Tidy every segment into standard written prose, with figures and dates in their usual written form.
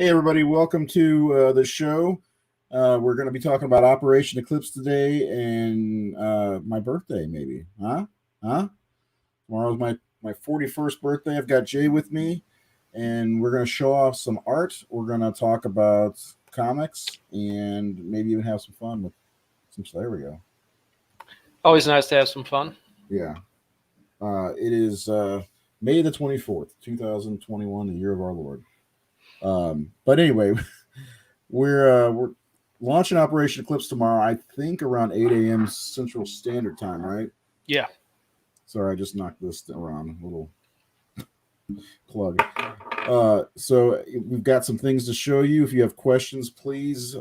Hey, everybody, welcome to the show. We're going to be talking about Operation Eclipse today and my birthday, maybe. Huh? Huh? Tomorrow's my 41st birthday. I've got Jay with me, and we're going to show off some art. We're going to talk about comics and maybe even have some fun with some. There we go. Always nice to have some fun. Yeah. It is May the 24th, 2021, the year of our Lord. But anyway, we're launching Operation Eclipse tomorrow. I think around 8 a.m. Central Standard Time, right? Yeah. Sorry, I just knocked this around. A little plug. So we've got some things to show you. If you have questions, please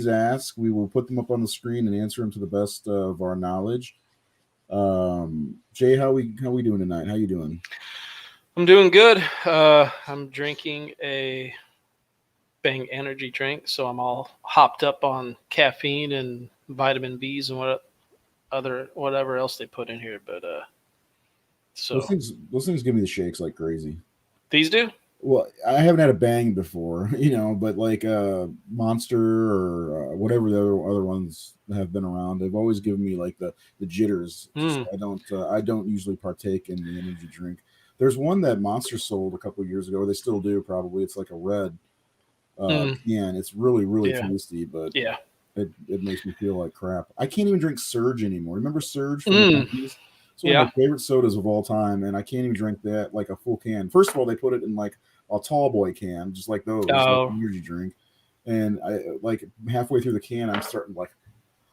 ask. We will put them up on the screen and answer them to the best of our knowledge. Jay, how we doing tonight? How you doing? I'm doing good. I'm drinking a Bang energy drink, so I'm all hopped up on caffeine and vitamin B's and whatever else they put in here. But so those things give me the shakes like crazy. These do? Well, I haven't had a Bang before, but like Monster or whatever the other ones have been around, they've always given me like the jitters. I don't usually partake in the energy drink. There's one that Monster sold a couple of years ago. They still do probably. It's like a red can. It's really tasty, but it makes me feel like crap. I can't even drink Surge anymore. Remember Surge from the 90s? It's one of my favorite sodas of all time, and I can't even drink that like a full can. First of all, they put it in like a tall boy can, just like those, like an energy drink. And I like halfway through the can, I'm starting like,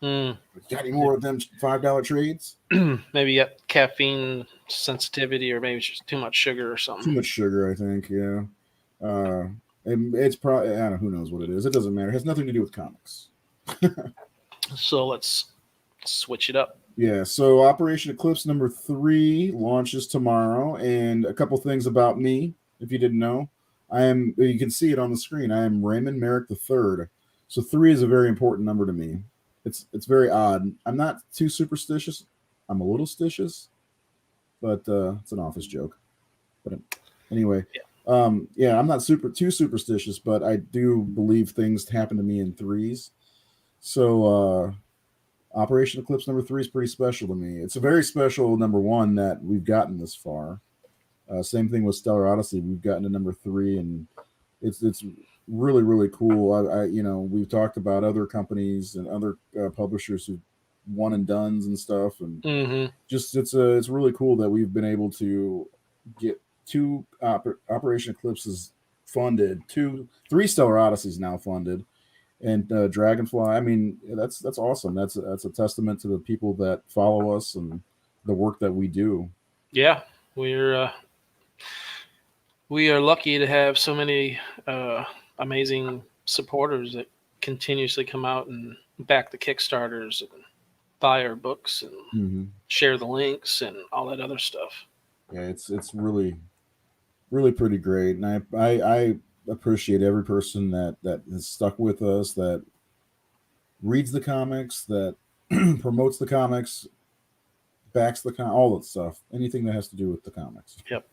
got any more of them $5 trades? Maybe you got caffeine sensitivity, or maybe it's just too much sugar or something. Too much sugar, I think. Yeah. And it's probably, I don't know, who knows what it is. It doesn't matter. It has nothing to do with comics. So let's switch it up. Yeah, so Operation Eclipse number 3 launches tomorrow, and a couple things about me, if you didn't know. You can see it on the screen. I am Raymond Marek III. So 3 is a very important number to me. It's very odd. I'm not too superstitious. I'm a little stitious, but it's an office joke. But anyway, I'm not too superstitious, but I do believe things happen to me in threes. So Operation Eclipse number 3 is pretty special to me. It's a very special number 1 that we've gotten this far. Same thing with Stellar Odyssey. We've gotten to number 3, and it's really, really cool. We've talked about other companies and other publishers who one and dones and stuff, and just it's really cool that we've been able to get 2 Operation Eclipses funded, 3 Stellar Odysseys now funded. And Dragonfly, I mean, that's awesome. That's a testament to the people that follow us and the work that we do. Yeah, we are lucky to have so many amazing supporters that continuously come out and back the Kickstarters and buy our books and share the links and all that other stuff. Yeah, it's really, really pretty great, and I appreciate every person that has stuck with us, that reads the comics, that promotes the comics, backs all that stuff, anything that has to do with the comics. Yep,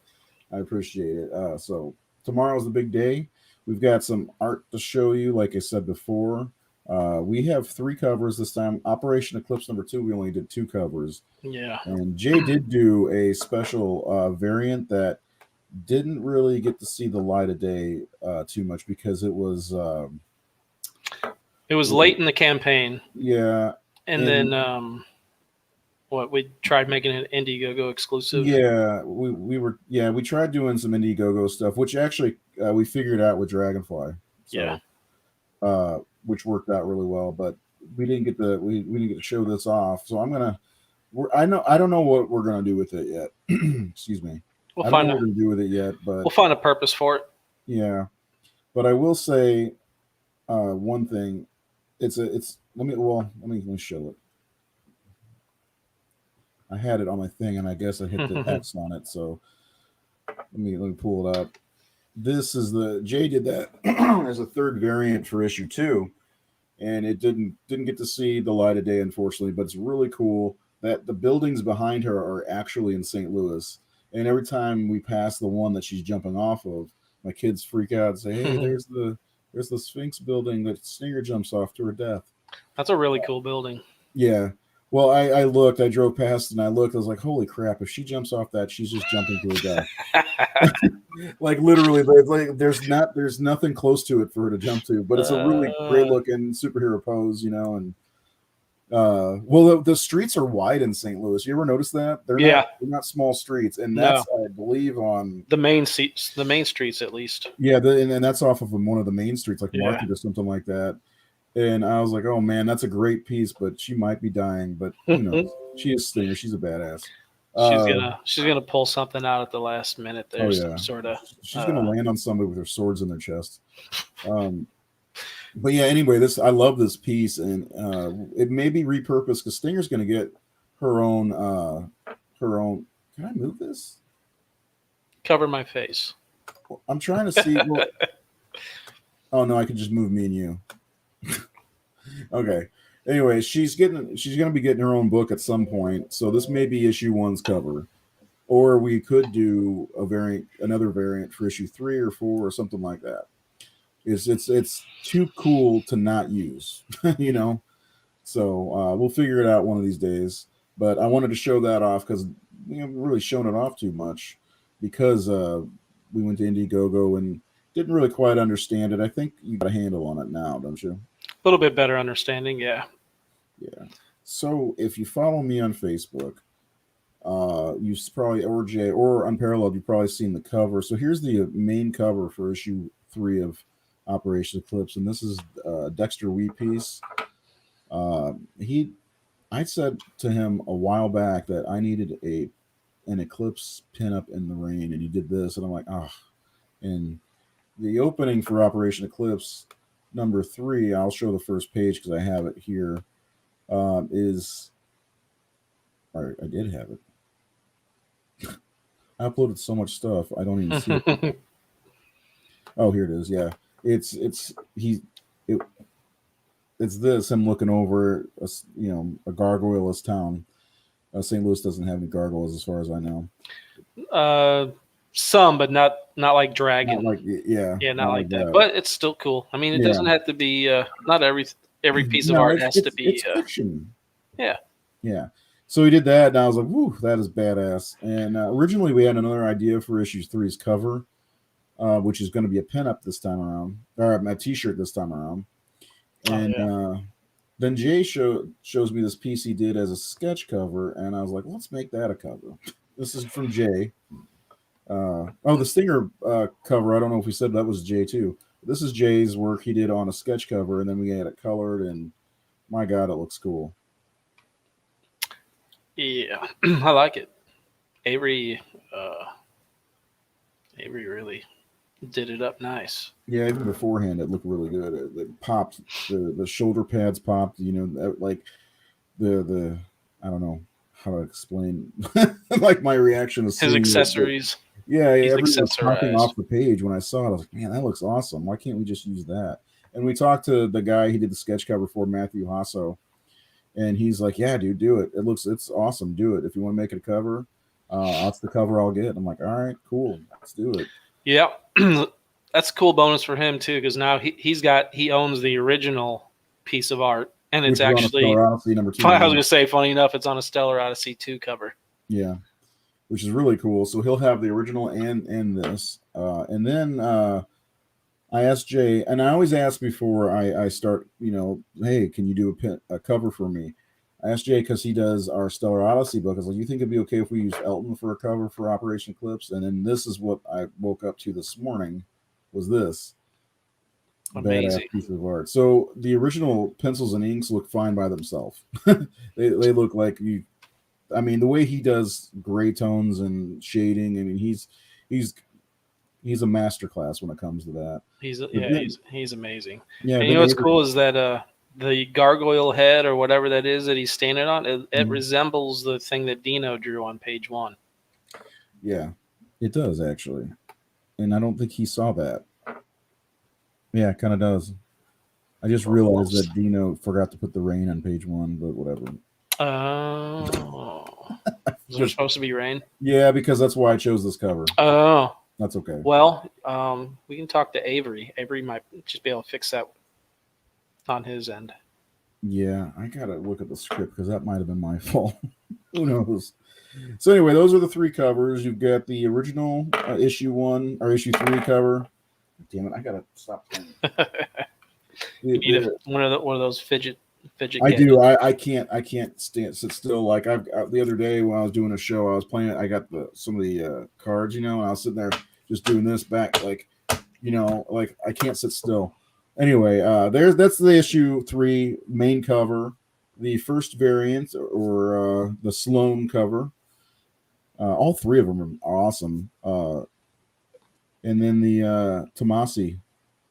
I appreciate it. So tomorrow's the big day. We've got some art to show you. Like I said before, we have 3 covers this time. Operation Eclipse number 2, we only did 2 covers. Yeah, and Jay did do a special variant that didn't really get to see the light of day too much because it was late in the campaign. Yeah, and then we tried making an Indiegogo exclusive. Yeah, we tried doing some Indiegogo stuff, which actually we figured out with Dragonfly. So, which worked out really well, but we didn't get to show this off. So I don't know what we're gonna do with it yet. Excuse me. I don't know what we're gonna do with it yet, but we'll find a purpose for it. Yeah, but I will say one thing. Let me show it. I had it on my thing, and I guess I hit the X on it. So let me pull it up. This is Jay did that as a 3rd variant for issue 2, and it didn't get to see the light of day, unfortunately. But it's really cool that the buildings behind her are actually in St. Louis. And every time we pass the one that she's jumping off of, my kids freak out and say, "Hey, there's the There's the Sphinx building that Stinger jumps off to her death. That's a really cool building. Yeah. Well, I looked, I drove past and I looked, I was like, holy crap, if she jumps off that, she's just jumping to her death. Like literally, like there's nothing close to it for her to jump to, but it's a really great looking superhero pose, you know, and well the streets are wide in St. Louis. You ever notice that? They're not small streets, and that's I believe on the main streets at least. Yeah, and that's off of one of the main streets, like Market or something like that. And I was like, oh man, that's a great piece, but she might be dying. But you know, she is Stinger. She's a badass. She's gonna pull something out at the last minute. There's some sort of. She's gonna land on somebody with her swords in their chest. But yeah, anyway, I love this piece, and it may be repurposed because Stinger's gonna get her own. Can I move this? Cover my face. I'm trying to see. Well, oh no, I can just move me and you. Okay. Anyway, she's going to be getting her own book at some point. So this may be issue 1's cover, or we could do another variant for issue 3 or 4 or something like that. It's too cool to not use, you know. So we'll figure it out one of these days. But I wanted to show that off because we haven't really shown it off too much because we went to Indiegogo and didn't really quite understand it. I think you got a handle on it now, don't you? A little bit better understanding, yeah. Yeah. So if you follow me on Facebook, you've probably or Unparalleled, you've probably seen the cover. So here's the main cover for issue 3 of Operation Eclipse, and this is Dexter Wheat piece. I said to him a while back that I needed an Eclipse pinup in the rain, and he did this, and I'm like, oh. And the opening for Operation Eclipse number 3, I'll show the first page because I have it here. Is all right, I did have it. I uploaded so much stuff I don't even see it. Oh, here it is. Yeah, it's this. I'm looking over a gargoyle-less town. St. Louis doesn't have any gargoyles as far as I know. Some, but not like dragon. Not like that. But it's still cool. I mean, it doesn't have to be. Not every piece of art has to be. It's fiction. Yeah. Yeah. So we did that, and I was like, "Woo, that is badass." And originally, we had another idea for issue 3's cover, which is going to be a pinup this time around, or a T-shirt this time around. And then Jay shows me this piece he did as a sketch cover, and I was like, "Let's make that a cover." This is from Jay. The Stinger cover. I don't know if we said that was Jay too. This is Jay's work he did on a sketch cover, and then we had it colored, and my God, it looks cool. Yeah, I like it. Avery really did it up nice. Yeah, even beforehand, it looked really good. It popped. The shoulder pads popped. You know, like the I don't know how to explain. Like my reaction was his accessories. Everything was popping off the page when I saw it. I was like, man, that looks awesome. Why can't we just use that? And we talked to the guy he did the sketch cover for, Matthew Hasso, and he's like, yeah, dude, do it. It's awesome. Do it. If you want to make it a cover, that's the cover I'll get. I'm like, all right, cool. Let's do it. Yeah. That's a cool bonus for him too, because now he owns the original piece of art, and it's actually number 2. I was gonna say, funny enough, it's on a Stellar Odyssey 2 cover. Yeah. Which is really cool. So he'll have the original and this. And then I asked Jay, and I always ask before I start, hey, can you do a cover for me? I asked Jay because he does our Stellar Odyssey book. I was like, you think it'd be okay if we use Elton for a cover for Operation Eclipse? And then this is what I woke up to this morning, was this. Amazing badass piece of art. So the original pencils and inks look fine by themselves. they look like the way he does gray tones and shading. I mean, he's a masterclass when it comes to that. He's amazing. Yeah, and what's cool is that the gargoyle head or whatever that is that he's standing on, it resembles the thing that Dino drew on page 1. Yeah, it does actually, and I don't think he saw that. Yeah, it kind of does. I just realized that Dino forgot to put the rain on page 1, but whatever. Oh. Is there supposed to be rain? Yeah, because that's why I chose this cover. Oh. That's okay. Well, we can talk to Avery. Avery might just be able to fix that on his end. Yeah, I gotta look at the script because that might have been my fault. Who knows? So anyway, those are the three covers. You've got the original issue 1 or issue 3 cover. Damn it! I gotta stop playing. You need one of those fidget I gadgets. do. I can't sit still. Like the other day when I was doing a show, I was playing it. I got some of the cards, and I was sitting there just doing this back, like like I can't sit still. Anyway, that's the issue 3 main cover, the first variant or the Sloan cover. All three of them are awesome. And then the Tomasi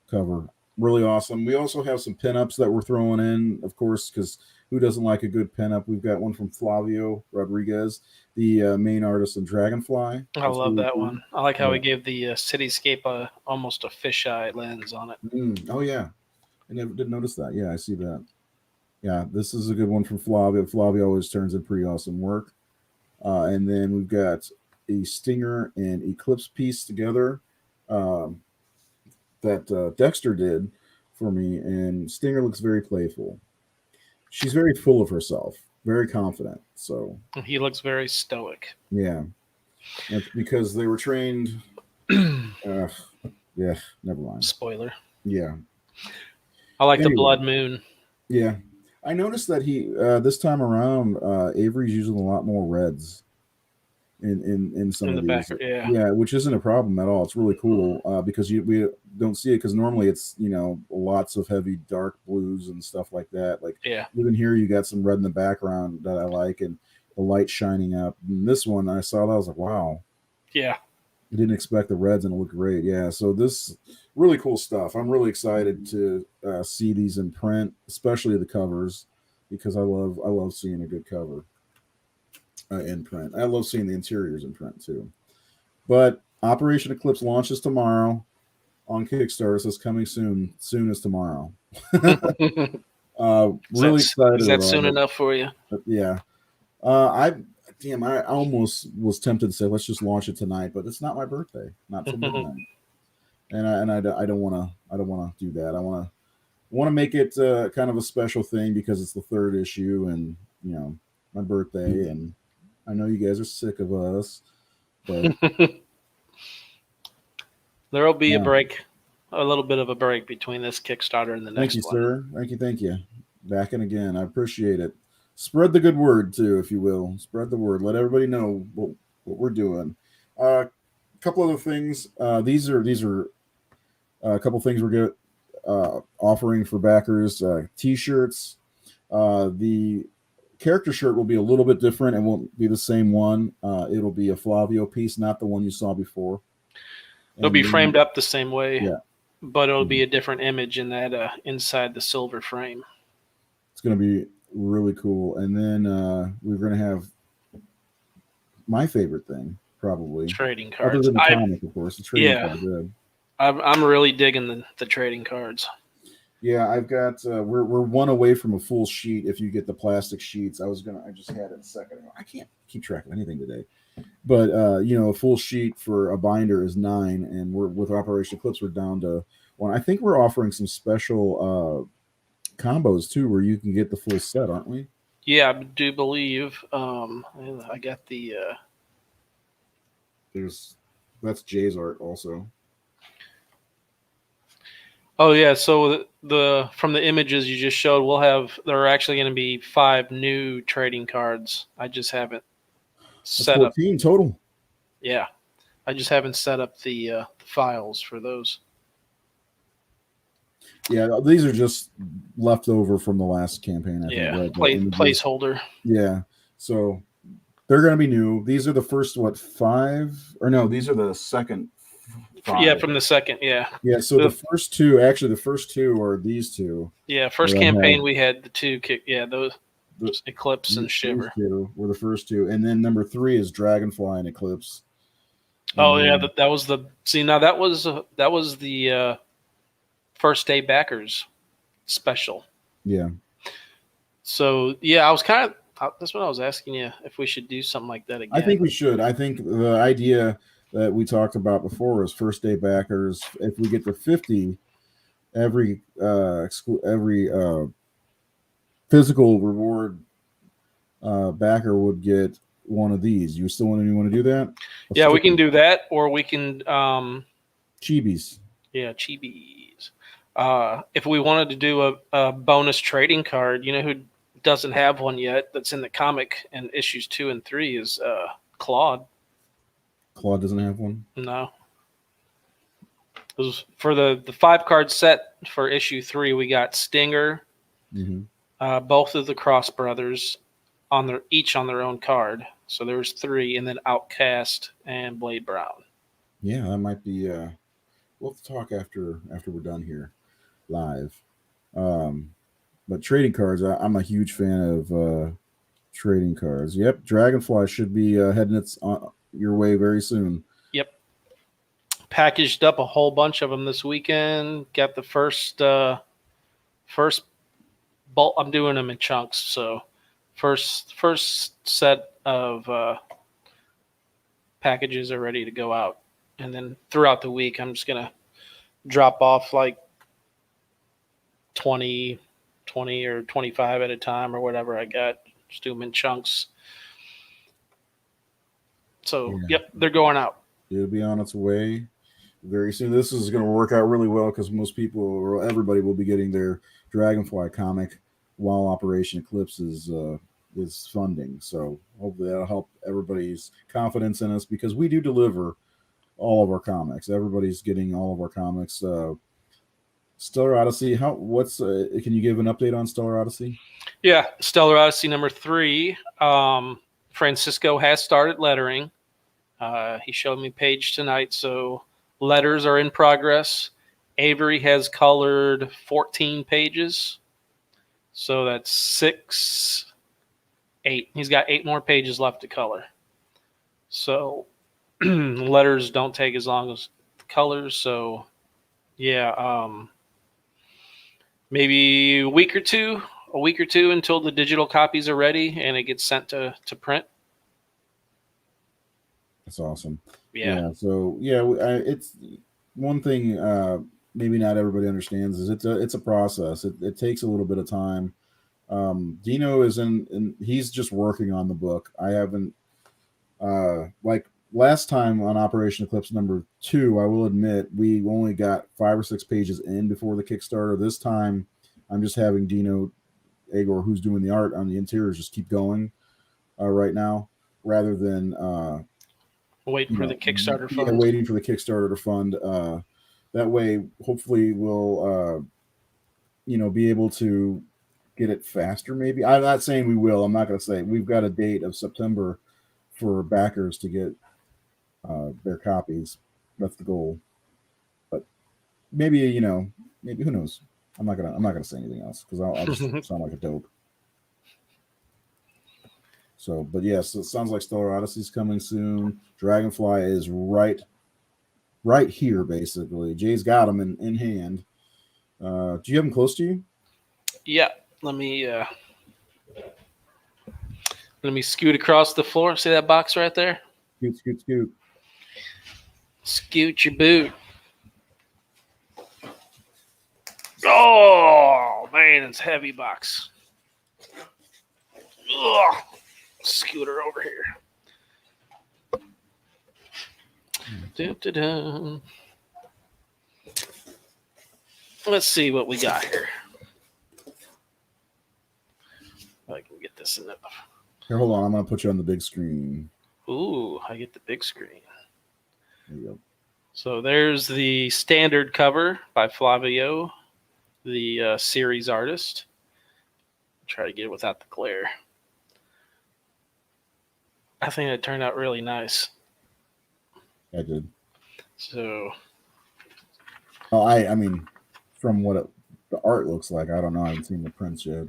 cover, really awesome. We also have some pinups that we're throwing in, of course, because who doesn't like a good pinup? We've got one from Flavio Rodriguez, the main artist in Dragonfly. I love really that cool. one. I like how he gave the cityscape almost a fisheye lens on it. Oh yeah, I never did notice that. Yeah, I see that. Yeah, this is a good one from Flavio. Flavio always turns in pretty awesome work. And then we've got a Stinger and Eclipse piece together that Dexter did for me. And Stinger looks very playful. She's very full of herself, very confident. So He looks very stoic. yeah, that's because they were trained. Yeah, never mind. Spoiler. Yeah, I like the Blood Moon. Yeah, I noticed that he this time around Avery's using a lot more reds in some In of the these. back, yeah. Yeah, which isn't a problem at all. It's really cool because we don't see it because normally it's lots of heavy dark blues and stuff like that. Like Yeah. even here you got some red in the background that I like and the light shining up. And this one I saw that I was like, wow. Yeah. I didn't expect the reds and it looked great. Yeah, so this really cool stuff. I'm really excited to see these in print, especially the covers, because I love seeing a good cover in print. I love seeing the interiors in print too. But Operation Eclipse launches tomorrow on Kickstarter. So it's coming soon. Soon as tomorrow. Really excited. Is that soon enough for you? But yeah. I almost was tempted to say let's just launch it tonight, but it's not my birthday, not till midnight, and I don't want to do that. I want to make it kind of a special thing because it's the third issue, and my birthday, and I know you guys are sick of us, but there'll be a little bit of a break between this Kickstarter and the next one. Thank you, sir. Thank you. Back and again, I appreciate it. Spread the good word too, if you will. Spread the word. Let everybody know what we're doing. A couple other things. These are a couple things we're offering for backers. T-shirts. The character shirt will be a little bit different and won't be the same one. It'll be a Flavio piece, not the one you saw before. It'll be framed up the same way, yeah, but it'll be a different image in that inside the silver frame. It's going to be really cool. And then we're going to have my favorite thing, probably trading cards. Other than the comic, of course. The trading cards. Yeah. I'm really digging the trading cards. Yeah, I've got we're one away from a full sheet if you get the plastic sheets. I just had it a second ago. I can't keep track of anything today. But a full sheet for a binder is 9, and we're with Operation Eclipse we're down to 1. I think we're offering some special combos too, where you can get the full set, aren't we? Yeah, I do believe. I got the. That's Jay's art also. Oh yeah, so the from the images you just showed, there are actually going to be 5 new trading cards. I just haven't set 14 total. Yeah, I just haven't set up the files for those. Yeah, these are just left over from the last campaign. I think, placeholder. Yeah, so they're going to be new. These are the first 5 or no? These are the second 5. Yeah, from the second. Yeah. Yeah. So the first two are these two. Yeah, first campaign we had the 2 those Eclipse and Shiver. Were the first 2, and then number 3 is Dragonfly and Eclipse. Oh yeah, that was the that was the first day backers special. Yeah. So yeah, I was kind of that's what I was asking you if we should do something like that again. I think we should. I think the idea that we talked about before is first day backers. If we get to 50, every physical reward backer would get one of these. You still want to do that? Yeah, we can do that, or we can Chibis. Yeah, chibis. If we wanted to do a bonus trading card, you know who doesn't have one yet that's in the comic in issues 2 and 3 is Claude. Claude doesn't have one? No. For the 5-card set for issue 3, we got Stinger, both of the Cross Brothers, each on their own card. So there's 3, and then Outcast and Blade Brown. Yeah, that might be. We'll have to talk after we're done here live. But trading cards, I'm a huge fan of trading cards. Yep, Dragonfly should be heading your way very soon. Yep. Packaged up a whole bunch of them this weekend. Got the first bulk. I'm doing them in chunks, so first set of packages are ready to go out, and then throughout the week, I'm just gonna drop off like 20 or 25 at a time or whatever I got. Just do them in chunks. So, Yep, they're going out. It'll be on its way very soon. This is going to work out really well because most people or everybody will be getting their Dragonfly comic while Operation Eclipse is funding. So hopefully that'll help everybody's confidence in us because we do deliver all of our comics. Everybody's getting all of our comics. Stellar Odyssey. Can you give an update on Stellar Odyssey? Yeah, Stellar Odyssey number 3. Francisco has started lettering. He showed me page tonight, so letters are in progress. Avery has colored 14 pages, so that's 6, 8. He's got 8 more pages left to color. So letters don't take as long as the colors. So yeah, maybe a week or two until the digital copies are ready and it gets sent to print. That's awesome. Yeah. So it's one thing. Maybe not everybody understands is it's a process. It takes a little bit of time. Dino is he's just working on the book. I haven't like last time on Operation Eclipse number 2. I will admit we only got 5 or 6 pages in before the Kickstarter. This time, I'm just having Dino Agor, who's doing the art on the interiors, just keep going right now, rather than waiting for the Kickstarter fund. Yeah, waiting for the Kickstarter to fund. That way, hopefully, we'll be able to get it faster. Maybe I'm not saying we will. I'm not going to say we've got a date of September for backers to get their copies. That's the goal. But maybe who knows? I'm not gonna say anything else because I'll just sound like a dope. So, but yes, it sounds like Stellar Odyssey is coming soon. Dragonfly is right here, basically. Jay's got them in hand. Do you have them close to you? Yeah. Let me scoot across the floor. See that box right there? Scoot. Scoot your boot. Oh, man, it's a heavy box. Ugh. Scooter over here. Dun-dun-dun. Let's see what we got here. I can get this enough. Here, hold on. I'm going to put you on the big screen. Ooh, I get the big screen. There you go. So there's the standard cover by Flavio, the series artist. Try to get it without the glare. I think it turned out really nice. I did. So. Oh, I mean, from what the art looks like, I don't know. I haven't seen the prints yet.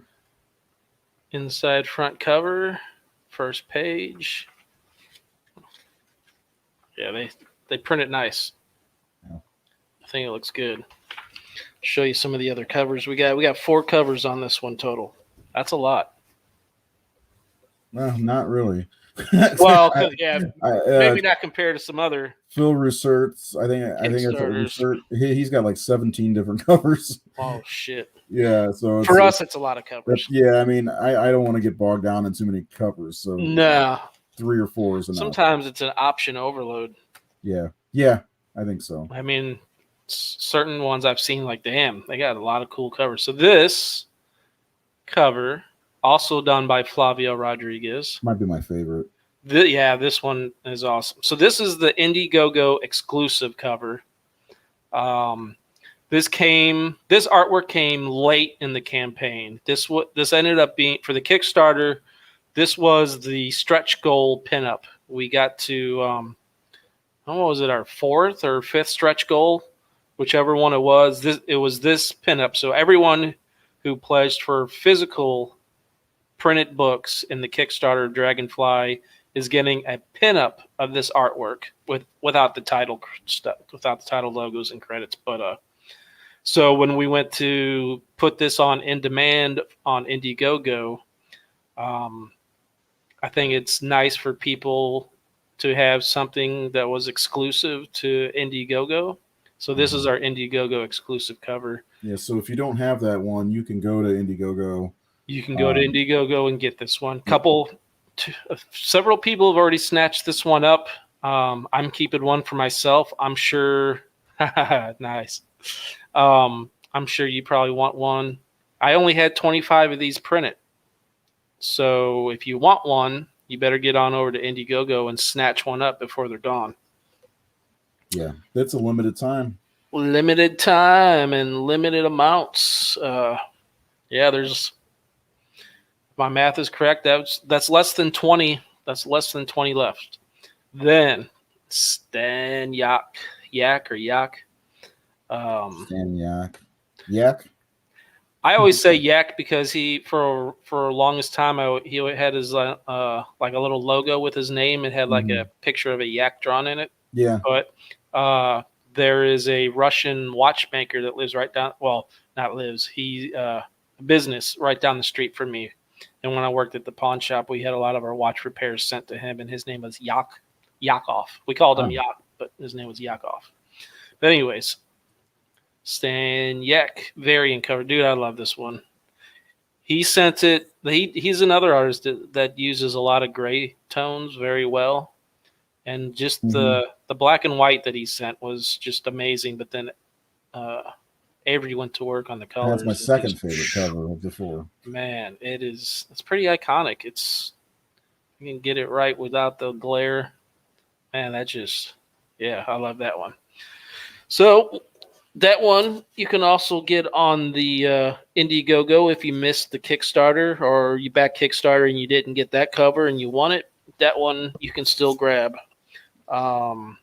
Inside front cover, first page. Yeah, they print it nice. Yeah. I think it looks good. Show you some of the other covers we got. We got 4 covers on this one total. That's a lot. Well, not really. Well, because I, maybe not compared to some other Phil Russert's. I think it's a Kickstarters. Russert. He's got like 17 different covers. Oh shit! Yeah, so For us, it's a lot of covers. yeah. I mean, I don't want to get bogged down in too many covers, so No, 3 or 4 is enough. sometimes it's an option overload. Yeah, I think so. I mean, certain ones I've seen, like, damn, they got a lot of cool covers. So this cover, also done by Flavio Rodriguez. Might be my favorite. This one is awesome. So this is the Indiegogo exclusive cover. This artwork came late in the campaign. This ended up being, for the Kickstarter, this was the stretch goal pinup. We got to what was it, our 4th or 5th stretch goal, whichever one it was. It was this pinup. So everyone who pledged for physical printed books in the Kickstarter Dragonfly is getting a pinup of this artwork without the title stuff, without the title logos and credits. But so when we went to put this on in demand on Indiegogo, I think it's nice for people to have something that was exclusive to Indiegogo. So this is our Indiegogo exclusive cover. Yeah, so if you don't have that one, you can go to Indiegogo. You can go to Indiegogo and get this one. Several people have already snatched this one up. I'm keeping one for myself. I'm sure. Nice. I'm sure you probably want one. I only had 25 of these printed. So if you want one, you better get on over to Indiegogo and snatch one up before they're gone. Yeah, that's a limited time. Limited time and limited amounts. There's, if my math is correct, that's less than 20. That's less than 20 left. Then Stan Yak. Stan Yak. I always say Yak because he, for longest time, he had his like a little logo with his name. It had like a picture of a yak drawn in it. Yeah. But there is a Russian watchmaker that lives right down. Well, not lives. He business right down the street from me. And when I worked at the pawn shop, we had a lot of our watch repairs sent to him, and his name was Yakov. We called him Yak, but his name was Yakov. But anyways. Stan Yak variant cover. Dude, I love this one. He sent it. He's another artist that uses a lot of gray tones very well. And just the black and white that he sent was just amazing. But then Avery went to work on the colors. That's my second favorite cover of the 4. Man, it's pretty iconic. You can get it right without the glare. Man, I love that one. So that one you can also get on the Indiegogo if you missed the Kickstarter or you back Kickstarter and you didn't get that cover and you want it. That one you can still grab. So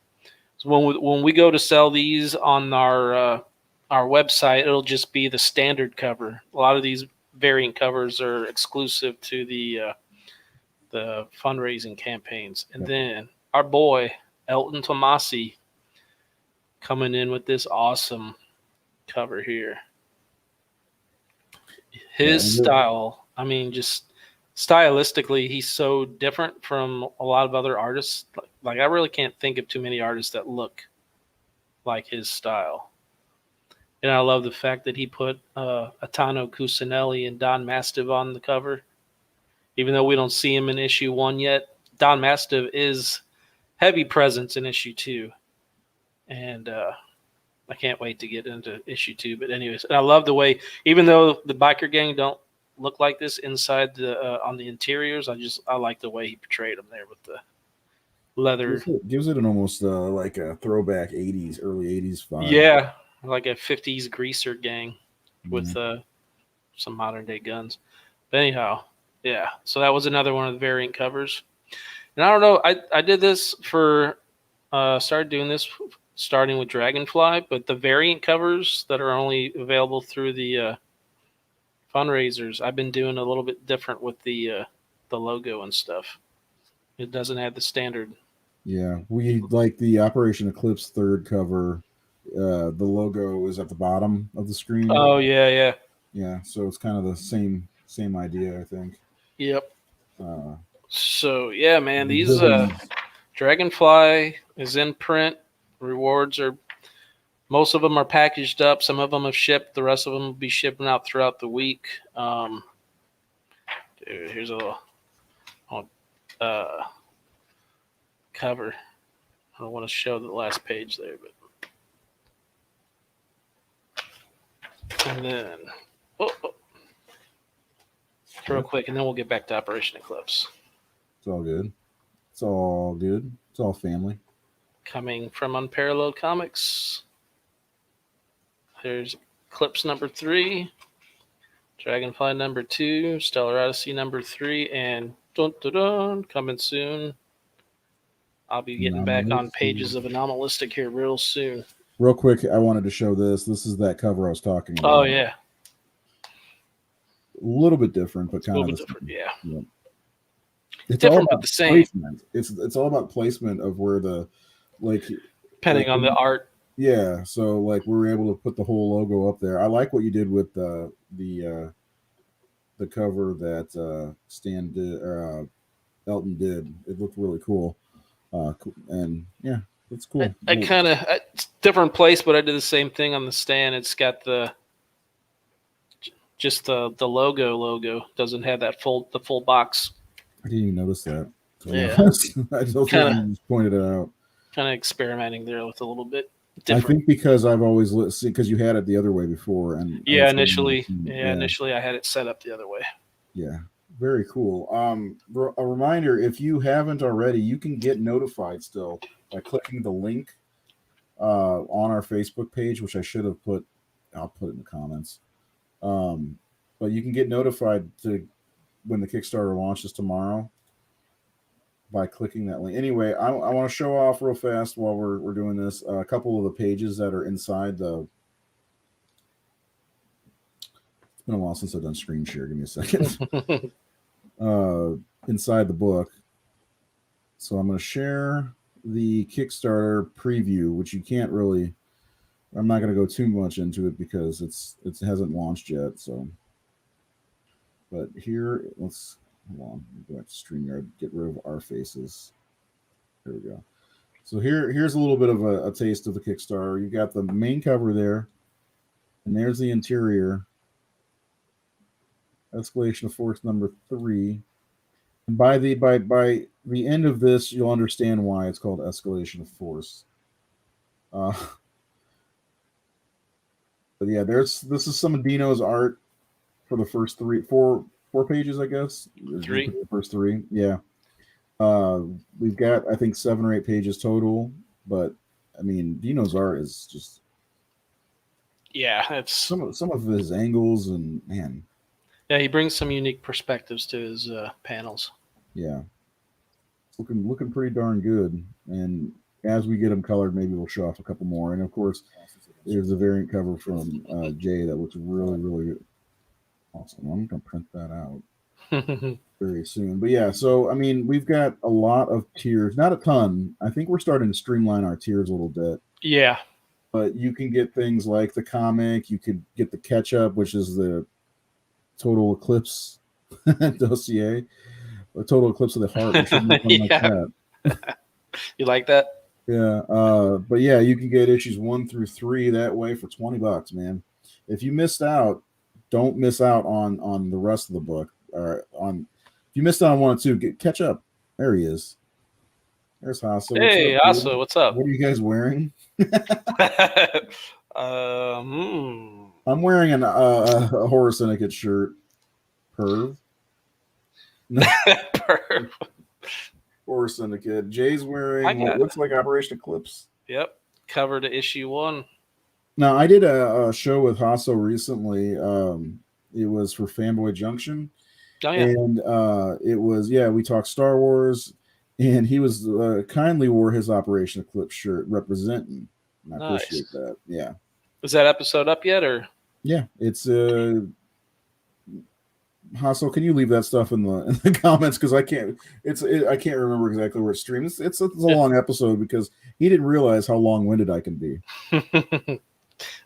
when we go to sell these on our website, it'll just be the standard cover. A lot of these variant covers are exclusive to the fundraising campaigns. And then our boy Elton Tomasi coming in with this awesome cover here. His style, I mean, just stylistically, he's so different from a lot of other artists. Like I really can't think of too many artists that look like his style. And I love the fact that he put Atano Cusinelli and Don Mastiff on the cover. Even though we don't see him in issue 1 yet, Don Mastiff is heavy presence in issue 2. And I can't wait to get into issue 2. But anyways, and I love the way, even though the biker gang don't look like this inside on the interiors, I like the way he portrayed them there with the leather. Gives it an almost like a throwback early 80s vibe. Yeah, like a 50s greaser gang with some modern day guns. But anyhow, yeah. So that was another one of the variant covers. And I don't know, I did this started doing this starting with Dragonfly, but the variant covers that are only available through the fundraisers, I've been doing a little bit different with the logo and stuff. It doesn't have the standard. Yeah, we like the Operation Eclipse 3rd cover. The logo is at the bottom of the screen. Oh yeah. So it's kind of the same idea, I think. Yep. So yeah, man, these Villains. Dragonfly is in print. Rewards are, most of them are packaged up. Some of them have shipped. The rest of them will be shipping out throughout the week. Dude, here's a little cover. I don't want to show the last page there, but and then real quick, and then we'll get back to Operation Eclipse. It's all good. It's all good. It's all family. Coming from Unparalleled Comics. There's Eclipse number 3, Dragonfly number 2, Stellar Odyssey number 3, and dun, dun, dun, coming soon. I'll be getting back on pages of Anomalistic here real soon. Real quick, I wanted to show this. This is that cover I was talking about. Oh, yeah. A little bit different, but kind a of little bit different. Yeah. It's different, but the same. Placement. It's all about placement of where the depending on the art. Yeah, so we were able to put the whole logo up there. I like what you did with the cover that Stan did, Elton did. It looked really cool, and yeah, it's cool. I kind of different place, but I did the same thing on the stand. It's got the logo. Doesn't have that the full box. I didn't even notice that. Yeah, I just pointed it out. Kind of experimenting there with a little bit. Different. I think because I've always because you had it the other way before, and initially I had it set up the other way. Yeah, very cool. A reminder: if you haven't already, you can get notified still by clicking the link on our Facebook page, which I should have put. I'll put it in the comments. But you can get notified when the Kickstarter launches tomorrow by clicking that link. Anyway, I want to show off real fast while we're doing this a couple of the pages that are inside the. It's been a while since I've done screen share. Give me a second. Inside the book. So I'm going to share the Kickstarter preview, which you can't really. I'm not going to go too much into it because it hasn't launched yet. So, but here, let's hold on. Go back to StreamYard. Get rid of our faces. There we go. So here's a little bit of a taste of the Kickstarter. You got the main cover there, and there's the interior. Escalation of Force number 3. And by the end of this, you'll understand why it's called Escalation of Force. But yeah, this is some of Dino's art for the first four pages, I guess. 3. The first 3, yeah. We've got, I think, 7 or 8 pages total, but I mean, Dino's art is just it's some of his angles, and man. Yeah, he brings some unique perspectives to his panels. Yeah, it's looking pretty darn good. And as we get them colored, maybe we'll show off a couple more. And of course, there's a variant cover from Jay that looks really, really awesome. I'm gonna print that out very soon. But yeah, so I mean, we've got a lot of tiers, not a ton. I think we're starting to streamline our tiers a little bit. Yeah, but you can get things like the comic. You could get the catch-up, which is the Total Eclipse dossier, a Total Eclipse of the Heart. Like that. You like that? Yeah, but yeah, you can get issues 1 through 3 that way for $20, man. If you missed out, don't miss out on the rest of the book. Or if you missed out on 1 or 2, catch up. There he is. There's Hasso. Hey, Hasso, what's up? What are you guys wearing? I'm wearing a Horror Syndicate shirt. Perv. Perv. Horror Syndicate. Jay's wearing what looks like Operation Eclipse. Yep. Cover to issue 1. Now, I did a show with Hasso recently. It was for Fanboy Junction. Oh, yeah. And it was, we talked Star Wars. And he was kindly wore his Operation Eclipse shirt representing. And I appreciate that. Yeah. Is that episode up yet, or? Yeah, it's Hassel, can you leave that stuff in the comments, because I can't remember exactly where it's streamed. It's a long episode because he didn't realize how long-winded I can be.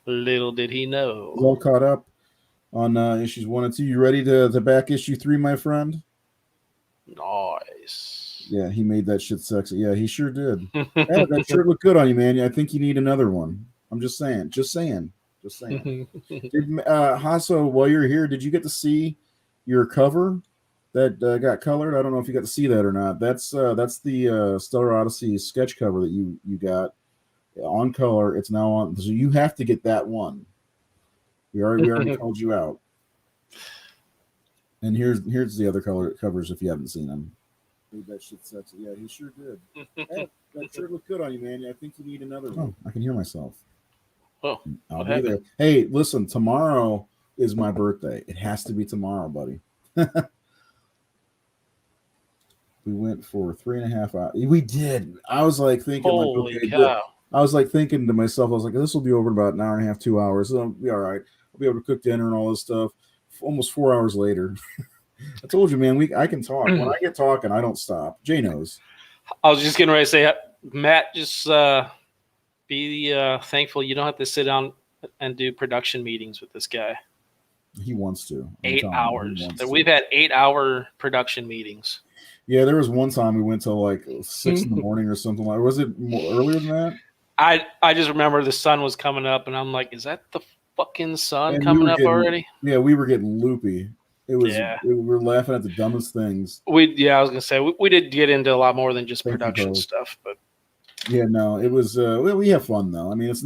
Little did he know. All caught up on issues 1 and 2. You ready to back issue 3, my friend? Nice. Yeah, he made that shit sexy. Yeah, he sure did. Yeah, that shirt looked good on you, man. I think you need another one. I'm just saying. Just saying. Just saying. Hasso, while you're here, did you get to see your cover that got colored? I don't know if you got to see that or not. That's the Stellar Odyssey sketch cover that you got on color. It's now on, so you have to get that one. We already called you out. And here's the other color covers if you haven't seen them. That shit sexy. Yeah, he sure did. Yeah, that shirt looked good on you, man. I think you need another one. I can hear myself. Oh, I'll be there. Hey, listen, tomorrow is my birthday. It has to be tomorrow, buddy. We went for 3.5 hours. We did. I was like thinking, holy like, okay, cow. I was like thinking to myself, I was like, this will be over in about an hour and a half, 2 hours. It'll be all right. I'll be able to cook dinner and all this stuff. Almost 4 hours later. I told you, man, I can talk. When I get talking, I don't stop. Jay knows. I was just getting ready to say, Matt, just be thankful you don't have to sit down and do production meetings with this guy. He wants to. 8 hours. We've had 8-hour production meetings. Yeah, there was one time we went till like 6 in the morning or something. Like, was it earlier than that? I just remember the sun was coming up, and I'm like, is that the fucking sun coming up already? Yeah, we were getting loopy. It was. Yeah. We were laughing at the dumbest things. I was gonna say we did get into a lot more than just production stuff, but yeah, no, it was. We have fun though. I mean, it's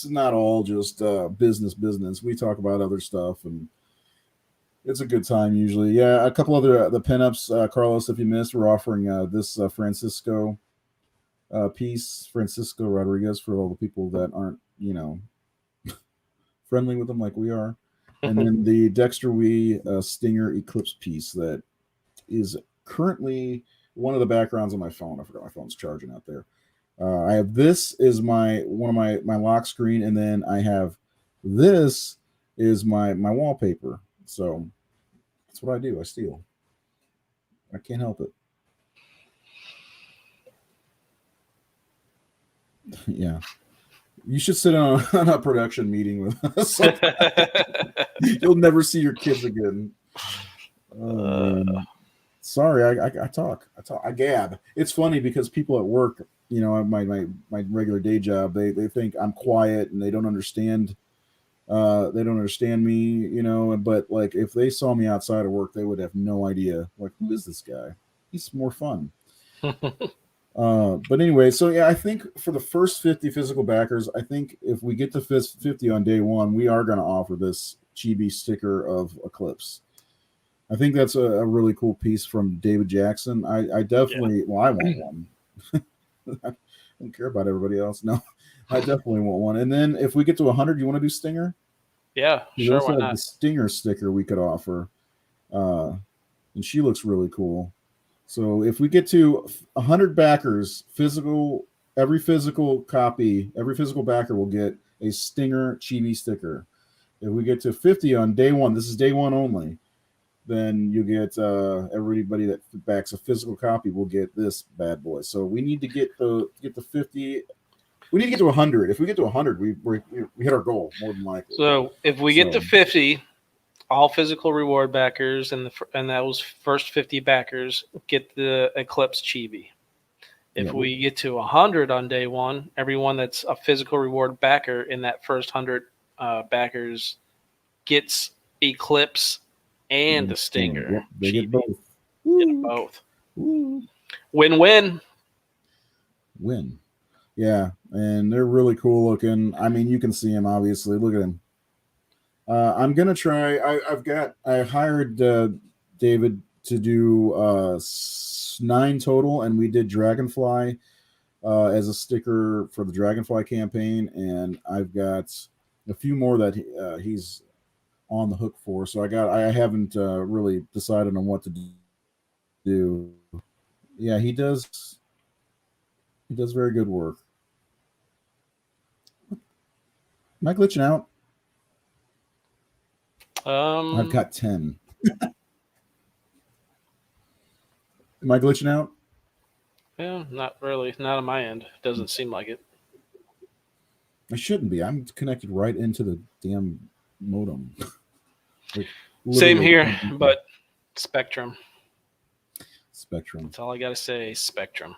not all just business. We talk about other stuff, and it's a good time usually. Yeah, a couple other the pinups, Carlos. If you missed, we're offering this Francisco piece, Francisco Rodriguez, for all the people that aren't friendly with them like we are. And then the Dexter Wee Stinger Eclipse piece that is currently one of the backgrounds on my phone. I forgot my phone's charging out there. I have this is one of my lock screen, and then I have this is my wallpaper. So that's what I do. I steal. I can't help it. Yeah. You should sit on a production meeting with us. You'll never see your kids again. Sorry, I talk. I gab. It's funny because people at work, my regular day job, they think I'm quiet and they don't understand. They don't understand me, But like, if they saw me outside of work, they would have no idea. Like, who is this guy? He's more fun. But anyway, so yeah, I think for the first 50 physical backers, I think if we get to 50 on day one, we are going to offer this chibi sticker of Eclipse. I think that's a really cool piece from David Jackson. I definitely, I want one. I don't care about everybody else. No, I definitely want one. And then if we get to 100, you want to do Stinger? Yeah, sure. Why not? The Stinger sticker we could offer, and she looks really cool. So if we get to 100 backers, every physical backer will get a Stinger chibi sticker. If we get to 50 on day one, this is day one only, then you get everybody that backs a physical copy will get this bad boy. So we need to get the 50. We need to get to 100. If we get to 100, we hit our goal more than likely. So if we get to 50. All physical reward backers and those first 50 backers get the Eclipse chibi. If we get to 100 on day one, everyone that's a physical reward backer in that first 100 backers gets Eclipse and the Stinger. Yep, they get both. Get both. Win-win. Win. Yeah, and they're really cool looking. I mean, you can see him obviously. Look at him. I'm gonna try. I hired David to do 9 total, and we did Dragonfly as a sticker for the Dragonfly campaign, and I've got a few more that he's on the hook for. So I haven't really decided on what to do. Yeah, he does very good work. Am I glitching out? I've got 10. Am I glitching out? Yeah, not really. Not on my end. Doesn't seem like it. I shouldn't be. I'm connected right into the damn modem. Same here, but Spectrum. Spectrum. That's all I got to say. Spectrum.